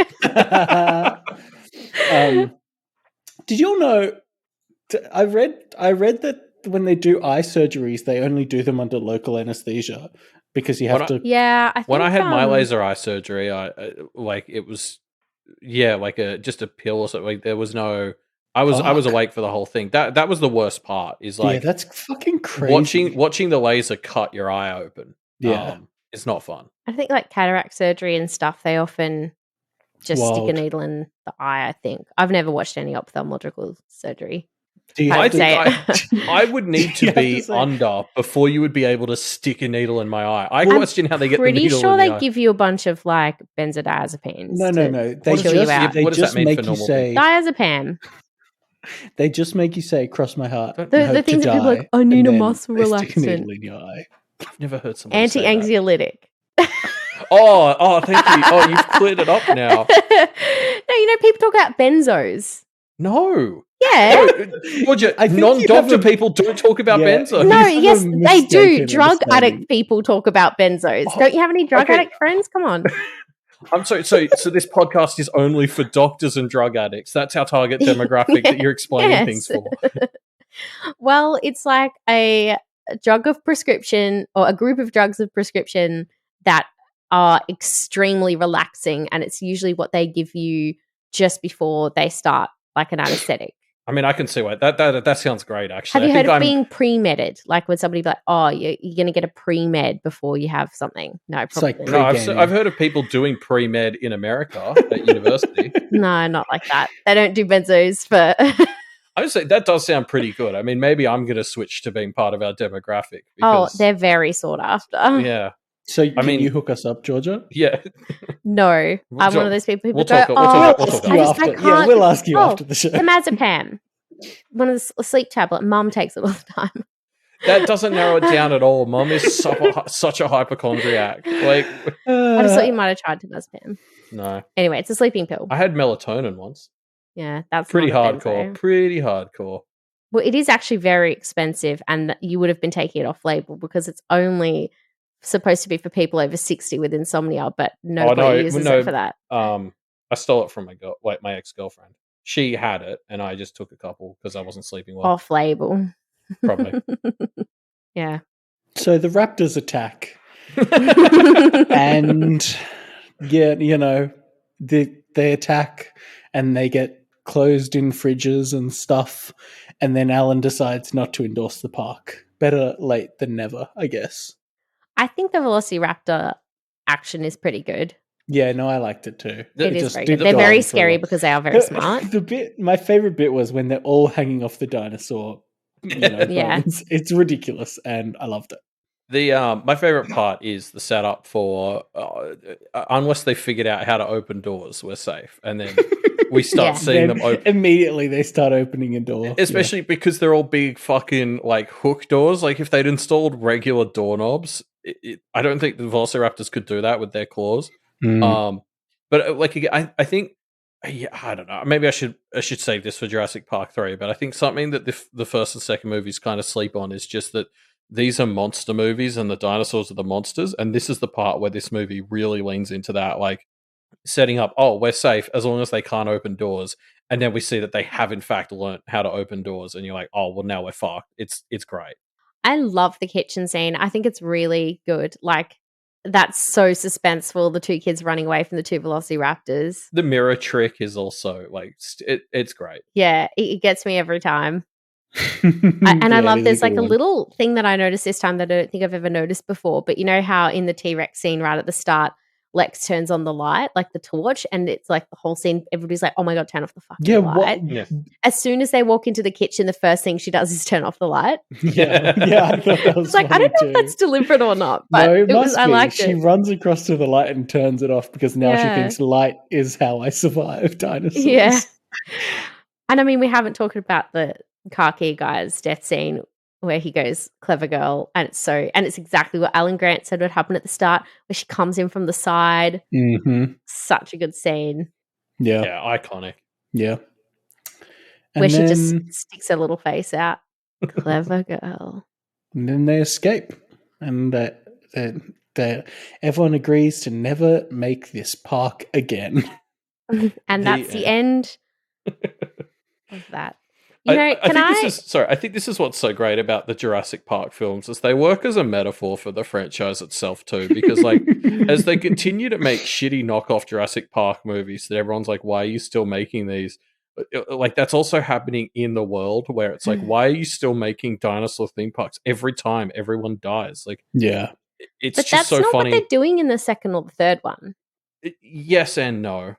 S1: Did you all know? I read that when they do eye surgeries, they only do them under local anesthesia because you have to.
S3: Yeah, I think
S2: when I had my laser eye surgery, I like it was, like just a pill or something. Like, there was no. I was awake for the whole thing. That was the worst part. Is like,
S1: yeah, that's fucking crazy.
S2: Watching the laser cut your eye open.
S1: Yeah.
S2: It's not fun.
S3: I think like cataract surgery and stuff, they often just stick a
S1: Wild.
S3: needle in the eye, I think. I've never watched any ophthalmological surgery.
S1: Do you
S3: I
S1: have
S3: would
S1: to-
S3: say
S2: I would need
S1: You
S2: to
S1: have
S2: be
S1: to say-
S2: under before you would be able to stick a needle in my eye. I question how they get the
S3: Pretty
S2: needle
S3: sure
S2: in the
S3: they
S2: eye.
S3: give you a bunch of like benzodiazepines.
S1: No.
S3: to
S1: They
S3: chill you out.
S2: What does
S1: just
S2: that mean
S1: make
S2: for
S1: you
S2: normal
S1: say.
S3: Diazepam.
S1: They just make you say, "Cross my heart." and
S3: The
S1: hope
S3: things
S1: to
S3: that people are
S1: die,"
S3: like, I
S1: and
S3: need a
S1: then
S3: muscle
S1: they stick a
S3: relaxant.
S1: needle in your eye.
S2: I've never heard someone say that.
S3: Anti-anxiolytic.
S2: Oh, thank you. Oh, you've cleared it up now.
S3: No, you know, people talk about benzos.
S2: No.
S3: Yeah.
S2: Roger,
S1: I think you
S2: non-doctor
S1: have a-
S2: people don't talk about
S1: Yeah.
S2: benzos.
S3: No,
S1: You have
S3: yes,
S1: a
S3: they do.
S1: mistaken
S3: Drug
S1: understanding.
S3: addict people talk about benzos.
S2: Oh,
S3: Don't you have any drug
S2: okay.
S3: addict friends? Come on.
S2: I'm sorry. So this podcast is only for doctors and drug addicts. That's our target demographic that you're explaining
S3: Yes.
S2: things for.
S3: Well, it's like a drug of prescription or a group of drugs of prescription that are extremely relaxing, and it's usually what they give you just before they start like an anesthetic.
S2: I mean, I can see why that sounds great. Actually,
S3: Have you
S2: I
S3: heard
S2: think
S3: of being pre-medded? Like when somebody be like, oh, you're going to get a pre-med before you have something? No,
S1: It's like
S3: probably
S2: No,
S3: not.
S2: I've heard of people doing pre-med in America at university.
S3: No, not like that. They don't do benzos for...
S2: I would say that does sound pretty good. I mean, maybe I'm going to switch to being part of our demographic.
S3: Oh,
S2: Because,
S3: they're very sought after.
S2: yeah,
S1: So, can
S2: mean-
S1: you hook us up, Georgia?
S2: yeah.
S3: No,
S2: We'll
S3: I'm
S2: talk-
S3: one of those people who
S2: we'll
S3: go,
S2: talk- we'll
S3: oh,
S2: talk-
S1: We'll
S2: we'll
S1: ask
S2: talk
S1: you
S3: I
S1: after.
S3: can't-
S1: Yeah, we'll ask you after the show.
S3: Clonazepam. One of the sleep tablet. Mum takes it all the time.
S2: That doesn't narrow it down at all. Mum is such a hypochondriac. Like,
S3: I just thought you might have tried clonazepam.
S2: no.
S3: Anyway, it's a sleeping pill.
S2: I had melatonin once.
S3: Yeah, that's
S2: Pretty
S3: not a
S2: hardcore.
S3: benzo.
S2: Pretty hardcore.
S3: Well, it is actually very expensive, and you would have been taking it off label because it's only supposed to be for people over 60 with insomnia, but nobody uses it for that.
S2: I stole it from my ex-girlfriend. She had it, and I just took a couple because I wasn't sleeping well.
S3: Off label.
S2: Probably.
S3: Yeah.
S1: So the raptors attack. And they attack and they get closed in fridges and stuff. And then Alan decides not to endorse the park. Better late than never, I guess.
S3: I think the Velociraptor action is pretty good.
S1: Yeah, no, I liked it too.
S3: It is very good. They're very scary because they are very smart.
S1: My favorite bit was when they're all hanging off the dinosaur.
S3: Yeah.
S1: It's ridiculous, and I loved it.
S2: My favorite part is the setup for unless they figured out how to open doors, we're safe, and then we start seeing them open.
S1: Immediately, they start opening a door,
S2: especially because they're all big fucking like hook doors. Like if they'd installed regular doorknobs, I don't think the Velociraptors could do that with their claws. But like I think. Yeah, I don't know. Maybe I should save this for Jurassic Park 3, but I think something that the first and second movies kind of sleep on is just that these are monster movies and the dinosaurs are the monsters, and this is the part where this movie really leans into that, like setting up, oh, we're safe as long as they can't open doors, and then we see that they have in fact learnt how to open doors, and you're like, oh, well, now we're fucked. It's great.
S3: I love the kitchen scene. I think it's really good. Like, that's so suspenseful. The two kids running away from the two Velociraptors.
S2: The mirror trick is also like it's great.
S3: Yeah, it gets me every time. I love there's like a little thing that I noticed this time that I don't think I've ever noticed before. But you know how in the T-Rex scene right at the start, Lex turns on the light, like the torch, and it's like the whole scene, everybody's like, oh my God, turn off the fucking light.
S2: Yeah.
S3: As soon as they walk into the kitchen, the first thing she does is turn off the light.
S1: Yeah. I thought that was
S3: like, I don't know if that's deliberate or not, but
S1: no, it must be.
S3: I liked
S1: she runs across to the light and turns it off because now she thinks light is how I survive dinosaurs.
S3: Yeah. And I mean, we haven't talked about the car key guy's death scene where he goes, clever girl, and it's exactly what Alan Grant said would happen at the start, where she comes in from the side.
S1: Mm-hmm.
S3: Such a good scene.
S1: Yeah.
S2: Yeah, iconic.
S1: Yeah.
S3: And where she just sticks her little face out. Clever girl.
S1: And then they escape. And everyone agrees to never make this park again.
S3: And that's the end of that.
S2: I think this is what's so great about the Jurassic Park films is they work as a metaphor for the franchise itself too, because like as they continue to make shitty knockoff Jurassic Park movies that everyone's like, why are you still making these? Like that's also happening in the world where it's like, why are you still making dinosaur theme parks every time everyone dies? Like,
S1: yeah,
S2: it's
S3: but
S2: just
S3: that's
S2: so
S3: not
S2: funny.
S3: What they're doing in the second or the third one.
S2: Yes and no.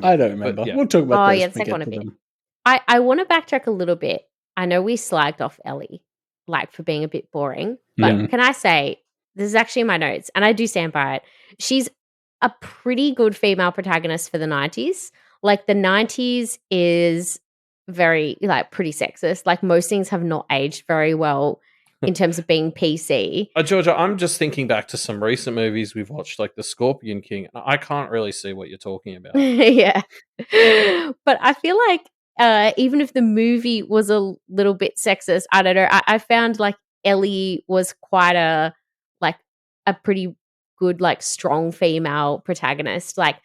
S1: I don't remember. We'll talk about those.
S3: Yeah, the second one a bit. I want to backtrack a little bit. I know we slagged off Ellie, like for being a bit boring, but can I say, this is actually in my notes, and I do stand by it. She's a pretty good female protagonist for the 90s. Like the 90s is very, like, pretty sexist. Like most things have not aged very well in terms of being PC.
S2: Georgia, I'm just thinking back to some recent movies we've watched, like The Scorpion King. I can't really see what you're talking about.
S3: Yeah. But I feel like even if the movie was a little bit sexist, I don't know. I found like Ellie was quite a pretty good, like strong female protagonist. Like,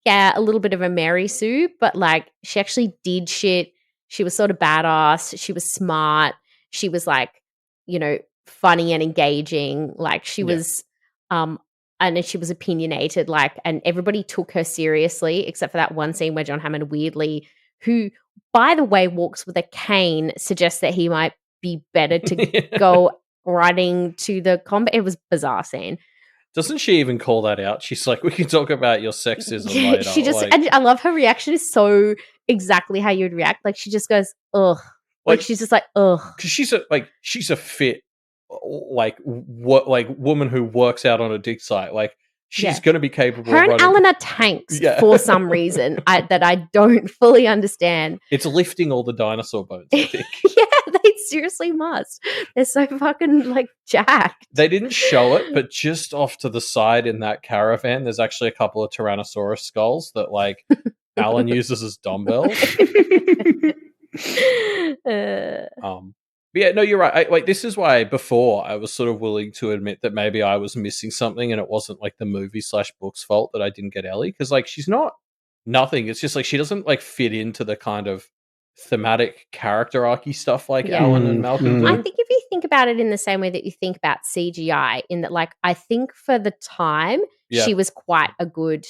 S3: yeah, a little bit of a Mary Sue, but like she actually did shit. She was sort of badass. She was smart. She was like, you know, funny and engaging. Like she was, and she was opinionated. Like, and everybody took her seriously, except for that one scene where John Hammond weirdly, who, by the way, walks with a cane, suggests that he might be better to go riding to the combat. It was a bizarre scene.
S2: Doesn't she even call that out? She's like, we can talk about your sexism later.
S3: She just, and I love her reaction is so exactly how you'd react. Like she just goes, ugh. Like she's just like, ugh.
S2: Because she's a fit, woman who works out on a dig site. Like she's going to be capable.
S3: Her
S2: of
S3: and Alan are tanks for some reason that I don't fully understand.
S2: It's lifting all the dinosaur bones, I think.
S3: Yeah, they seriously must. They're so fucking like jacked.
S2: They didn't show it, but just off to the side in that caravan, there's actually a couple of Tyrannosaurus skulls that like Alan uses as dumbbells. But yeah, no, you're right. This is why before I was sort of willing to admit that maybe I was missing something, and it wasn't like the movie/book's fault that I didn't get Ellie, because like she's not nothing. It's just like she doesn't like fit into the kind of thematic character arcy stuff like Alan and Malcolm do.
S3: I think if you think about it in the same way that you think about CGI, in that, like, I think for the time she was quite a good,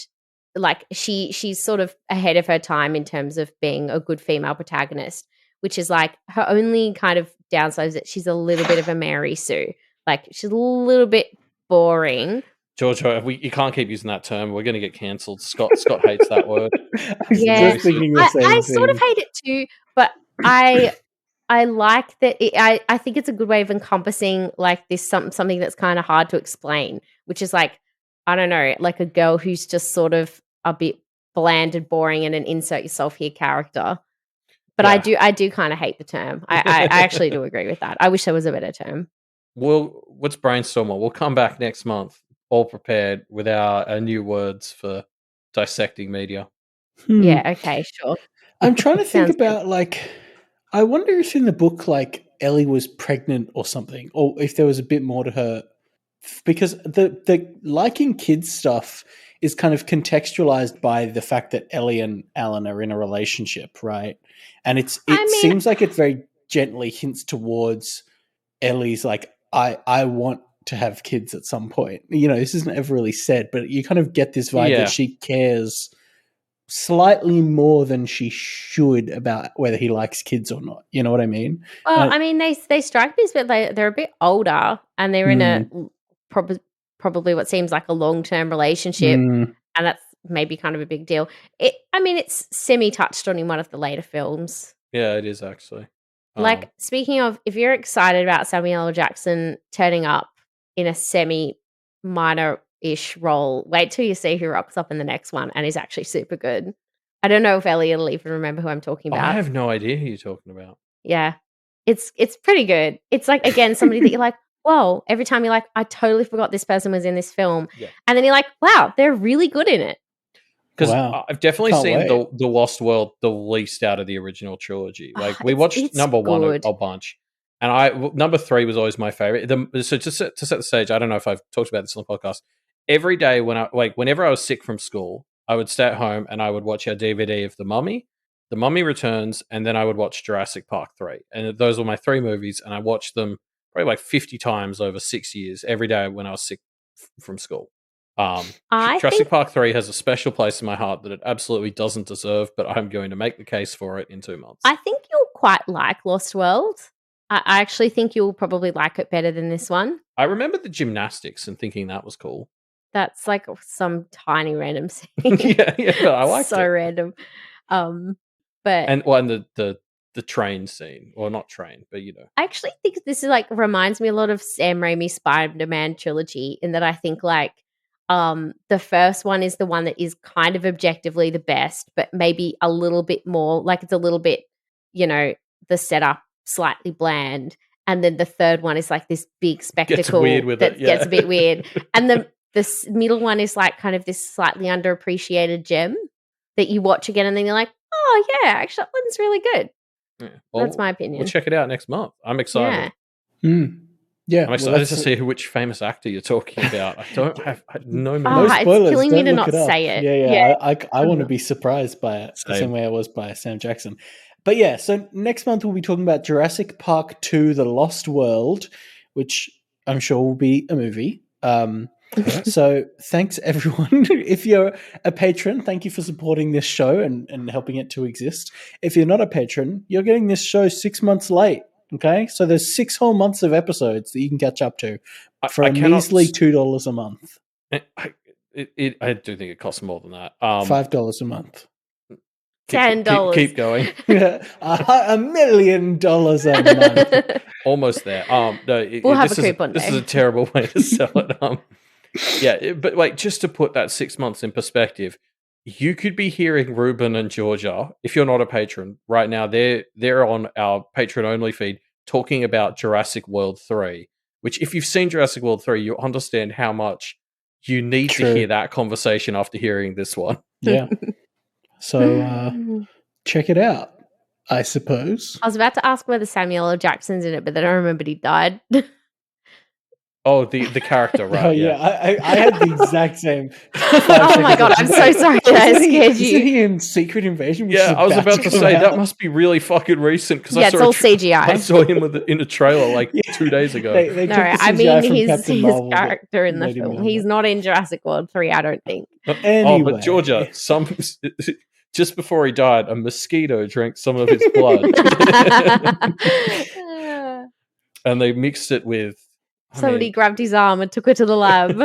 S3: like, she's sort of ahead of her time in terms of being a good female protagonist, which is like her only kind of downside is that she's a little bit of a Mary Sue. Like, she's a little bit boring.
S2: George, you can't keep using that term. We're going to get cancelled. Scott hates that word.
S3: I sort of hate it too, but I like that. I think it's a good way of encompassing like this something that's kind of hard to explain, which is like, I don't know, like a girl who's just sort of a bit bland and boring and an insert yourself here character. But I do kind of hate the term. I actually do agree with that. I wish there was a better term.
S2: Let's brainstorm. We'll come back next month, all prepared with our new words for dissecting media.
S3: Yeah, okay, sure.
S1: I'm trying to think about, like, I wonder if in the book, like, Ellie was pregnant or something, or if there was a bit more to her, because the liking kids stuff is kind of contextualized by the fact that Ellie and Alan are in a relationship, right? And it seems like it very gently hints towards Ellie's like, I want to have kids at some point. You know, this isn't ever really said, but you kind of get this vibe that she cares slightly more than she should about whether he likes kids or not. You know what I mean?
S3: Well, I mean, they strike me as they're a bit older, and they're in a probably what seems like a long-term relationship, and that's maybe kind of a big deal. It's semi-touched on in one of the later films.
S2: Yeah, it is actually.
S3: Like, speaking of, if you're excited about Samuel L. Jackson turning up in a semi-minor-ish role, wait till you see who rocks up in the next one, and is actually super good. I don't know if Elliot will even remember who I'm talking about.
S2: I have no idea who you're talking about.
S3: Yeah. It's pretty good. It's like, again, somebody that you're like, whoa, every time you're like, I totally forgot this person was in this film. Yeah. And then you're like, wow, they're really good in it.
S2: Because I've definitely seen the Lost World the least out of the original trilogy. Like, we watched number one a bunch, and number 3 was always my favorite. So to set the stage, I don't know if I've talked about this on the podcast. Every day whenever I was sick from school, I would stay at home and I would watch our DVD of The Mummy Returns, and then I would watch Jurassic Park 3. And those were my 3 movies, and I watched them probably like 50 times over 6 years every day when I was sick from school. Jurassic Park 3 has a special place in my heart that it absolutely doesn't deserve, but I'm going to make the case for it in 2 months.
S3: I think you'll quite like Lost World. I actually think you'll probably like it better than this one.
S2: I remember the gymnastics and thinking that was cool.
S3: That's like some tiny random scene.
S2: yeah, I like it.
S3: So random. But
S2: the train scene, or not train, but you know.
S3: I actually think this is like reminds me a lot of Sam Raimi's Spider-Man trilogy, in that I think like the first one is the one that is kind of objectively the best, but maybe a little bit more like it's a little bit, you know, the setup slightly bland, and then the third one is like this big spectacle
S2: gets weird with
S3: that gets a bit weird, and the middle one is like kind of this slightly underappreciated gem that you watch again, and then you're like, oh yeah, actually that one's really good.
S2: Yeah. Well,
S3: that's my opinion.
S2: We'll check it out next month. I'm excited.
S1: Yeah,
S2: I'm excited to see which famous actor you're talking about. I no
S3: spoilers. It's killing me to not say it.
S1: Yeah. I want to be surprised by it the same way I was by Sam Jackson. But yeah, so next month we'll be talking about Jurassic Park 2: The Lost World, which I'm sure will be a movie. So thanks everyone. If you're a patron, thank you for supporting this show and helping it to exist. If you're not a patron, you're getting this show 6 months late. Okay, so there's 6 whole months of episodes that you can catch up to for a measly $2 a month.
S2: I do think it costs more than that.
S1: $5 a month.
S3: $10.
S2: Keep going.
S1: $1 million a month.
S2: Almost there. No,
S3: we'll have a coupon.
S2: This is a terrible way to sell it. Yeah, but like, just to put that 6 months in perspective, you could be hearing Reuben and Georgia, if you're not a patron right now, they're on our patron only feed talking about Jurassic World 3, which if you've seen Jurassic World 3, you understand how much you need to hear that conversation after hearing this one.
S1: Yeah. So check it out. I suppose.
S3: I was about to ask whether Samuel L. Jackson's in it, but then I remembered he died.
S2: Oh, the character, right?
S1: Oh yeah, I had the exact same.
S3: Oh my god, I'm so sorry that I scared
S1: Isn't
S3: you.
S1: he in Secret Invasion? Which
S2: Yeah,
S1: is
S2: I was about to
S1: come
S2: say
S1: out?
S2: that must be really fucking recent because
S3: Yeah,
S2: I
S3: it's
S2: saw
S3: all CGI.
S2: I saw him in a trailer like 2 days ago.
S1: They
S3: No,
S1: took the
S3: I
S1: CGI
S3: mean
S1: from
S3: his
S1: Captain Marvel, but
S3: character in the
S1: made him
S3: film. He's
S1: younger.
S3: not in Jurassic World 3, I don't think.
S1: Anyway.
S2: But Georgia, just before he died, a mosquito drank some of his blood, and they mixed it with.
S3: Somebody grabbed his arm and took her to the lab.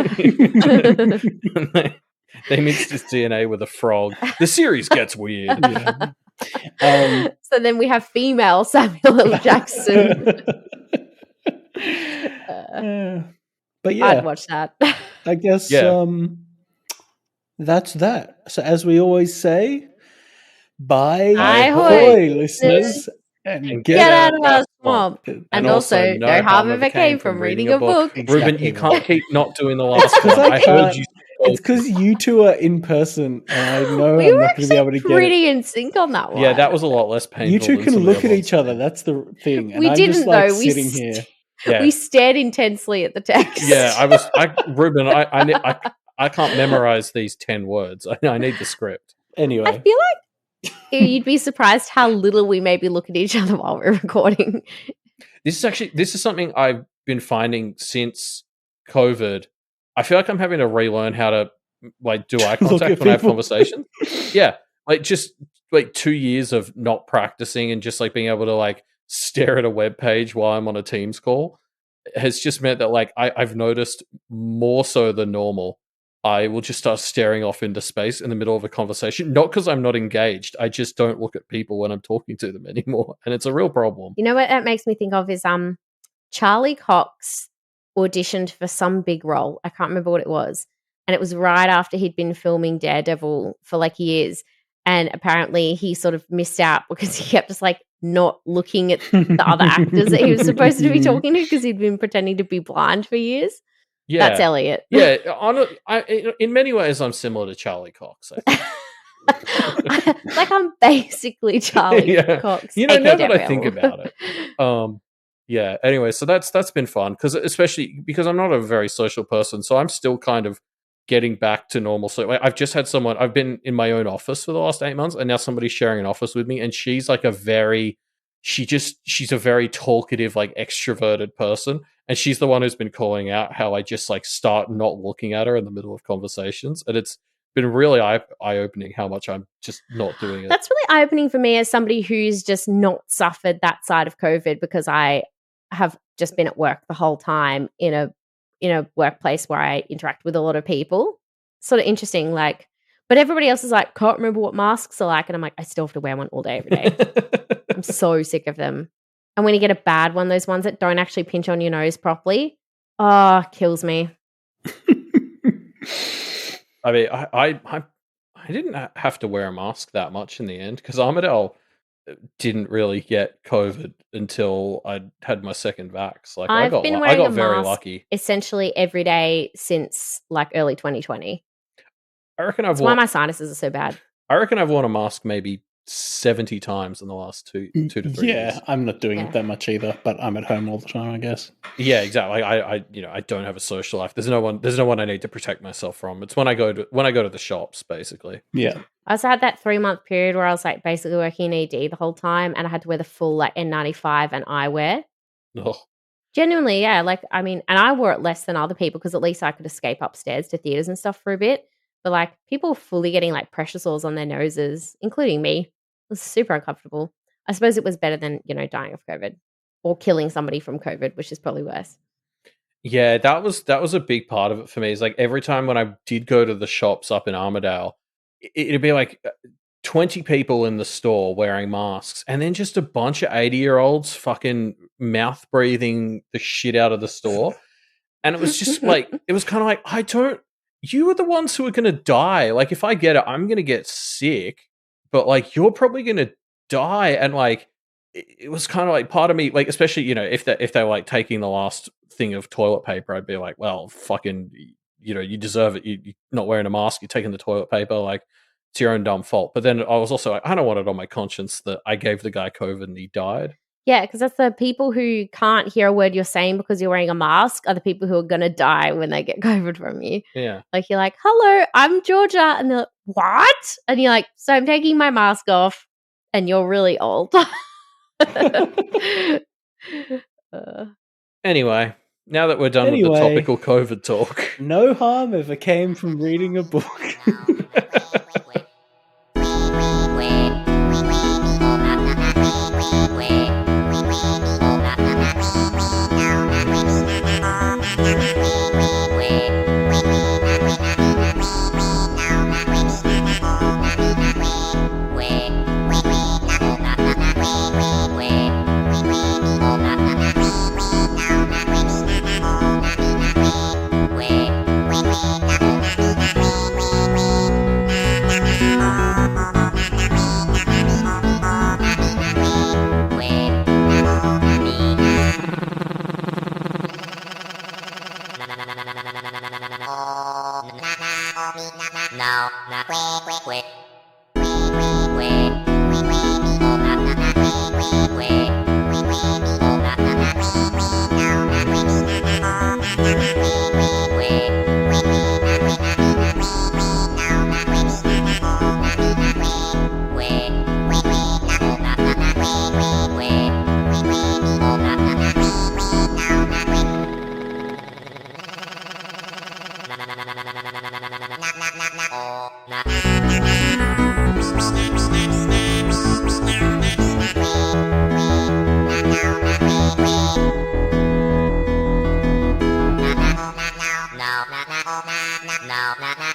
S2: They mixed his DNA with a frog. The series gets weird.
S1: Yeah.
S3: So then we have female Samuel L. Jackson.
S1: But yeah,
S3: I'd watch that.
S1: I guess
S2: Yeah.
S1: that's that. So as we always say, bye
S3: Hi-hoy,
S1: listeners, and
S3: Get out of our swamp.
S1: And
S3: And also, no harm ever came from reading a book.
S2: Reuben, you can't keep not doing the last
S1: It's 'cause
S2: one.
S1: I
S2: I heard
S1: can't.
S2: you.
S1: It's because you two are in person, and I know
S3: We
S1: I'm
S3: were
S1: not going to be able to get it.
S3: pretty in sync on that one.
S2: Yeah, that was a lot less painful.
S1: You two
S2: than
S1: can
S2: some of
S1: look
S2: the
S1: at
S2: other
S1: each
S2: ones.
S1: other. That's the thing. And
S3: We
S1: I'm
S3: didn't,
S1: just like
S3: though. We
S1: sitting here.
S2: Yeah.
S3: We stared intensely at the text.
S2: Yeah, Reuben, I can't memorize these 10 words. I need the script.
S3: I
S1: Anyway,
S3: feel like you'd be surprised how little we maybe look at each other while we're recording.
S2: This is something I've been finding since COVID. I feel like I'm having to relearn how to like do eye
S1: Look
S2: contact
S1: at
S2: when I have
S1: people.
S2: conversations. Yeah, like just like 2 years of not practicing and just like being able to like stare at a web page while I'm on a Teams call has just meant that like I've noticed more so than normal. I will just start staring off into space in the middle of a conversation. Not because I'm not engaged. I just don't look at people when I'm talking to them anymore. And it's a real problem.
S3: You know what that makes me think of is Charlie Cox auditioned for some big role. I can't remember what it was. And it was right after he'd been filming Daredevil for like years. And apparently he sort of missed out because he kept just like not looking at the other actors that he was supposed to be talking to because he'd been pretending to be blind for years.
S2: Yeah.
S3: That's Elliot.
S2: Yeah. In many ways, I'm similar to Charlie Cox, I think.
S3: Like I'm basically Charlie Cox.
S2: You know,
S3: aka
S2: now that I
S3: Daredevil.
S2: think about it. Yeah. Anyway, so that's been fun especially because I'm not a very social person, so I'm still kind of getting back to normal. So like, I've just had someone. I've been in my own office for the last 8 months, and now somebody's sharing an office with me, and she's like she's a very talkative, like extroverted person, and she's the one who's been calling out how I just like start not looking at her in the middle of conversations, and it's been really eye-opening how much I'm just not doing it.
S3: That's really eye-opening for me as somebody who's just not suffered that side of COVID because I have just been at work the whole time in a workplace where I interact with a lot of people. Sort of interesting, like, but everybody else is like, can't remember what masks are like, and I'm like, I still have to wear one all day, every day. I'm so sick of them. And when you get a bad one, those ones that don't actually pinch on your nose properly, kills me.
S2: I mean, I didn't have to wear a mask that much in the end because Armadale didn't really get COVID until I had my second vax. Like I got very lucky.
S3: Essentially every day since like early 2020.
S2: I reckon
S3: That's why my sinuses are so bad.
S2: I reckon I've worn a mask maybe 70 times in the last two to 3 years.
S1: Yeah, I'm not doing it that much either, but I'm at home all the time, I guess.
S2: Yeah, exactly. I don't have a social life. There's no one I need to protect myself from. It's when I go to the shops, basically.
S1: Yeah.
S3: I also had that 3-month period where I was like basically working in ED the whole time, and I had to wear the full like N95 and eyewear.
S2: Oh.
S3: Genuinely, yeah. Like, I mean, and I wore it less than other people because at least I could escape upstairs to theaters and stuff for a bit. But like, people were fully getting like pressure sores on their noses, including me. It was super uncomfortable. I suppose it was better than, dying of COVID or killing somebody from COVID, which is probably worse.
S2: Yeah, that was a big part of it for me. Is like every time when I did go to the shops up in Armadale, it'd be like 20 people in the store wearing masks, and then just a bunch of 80-year-olds fucking mouth breathing the shit out of the store. And it was just like, it was kind of like, you are the ones who are going to die. Like, if I get it, I'm going to get sick, but like, you're probably going to die. And like, it was kind of like part of me, like, especially, if they were like taking the last thing of toilet paper, I'd be like, well, fucking, you deserve it. You're not wearing a mask. You're taking the toilet paper. Like, it's your own dumb fault. But then I was also like, I don't want it on my conscience that I gave the guy COVID and he died.
S3: Yeah, because that's the people who can't hear a word you're saying because you're wearing a mask are the people who are going to die when they get COVID from you.
S2: Yeah.
S3: Like, you're like, hello, I'm Georgia. And they're like, what? And you're like, so I'm taking my mask off and you're really old.
S2: Anyway, now that we're done with the topical COVID talk.
S1: No harm ever came from reading a book.
S4: No.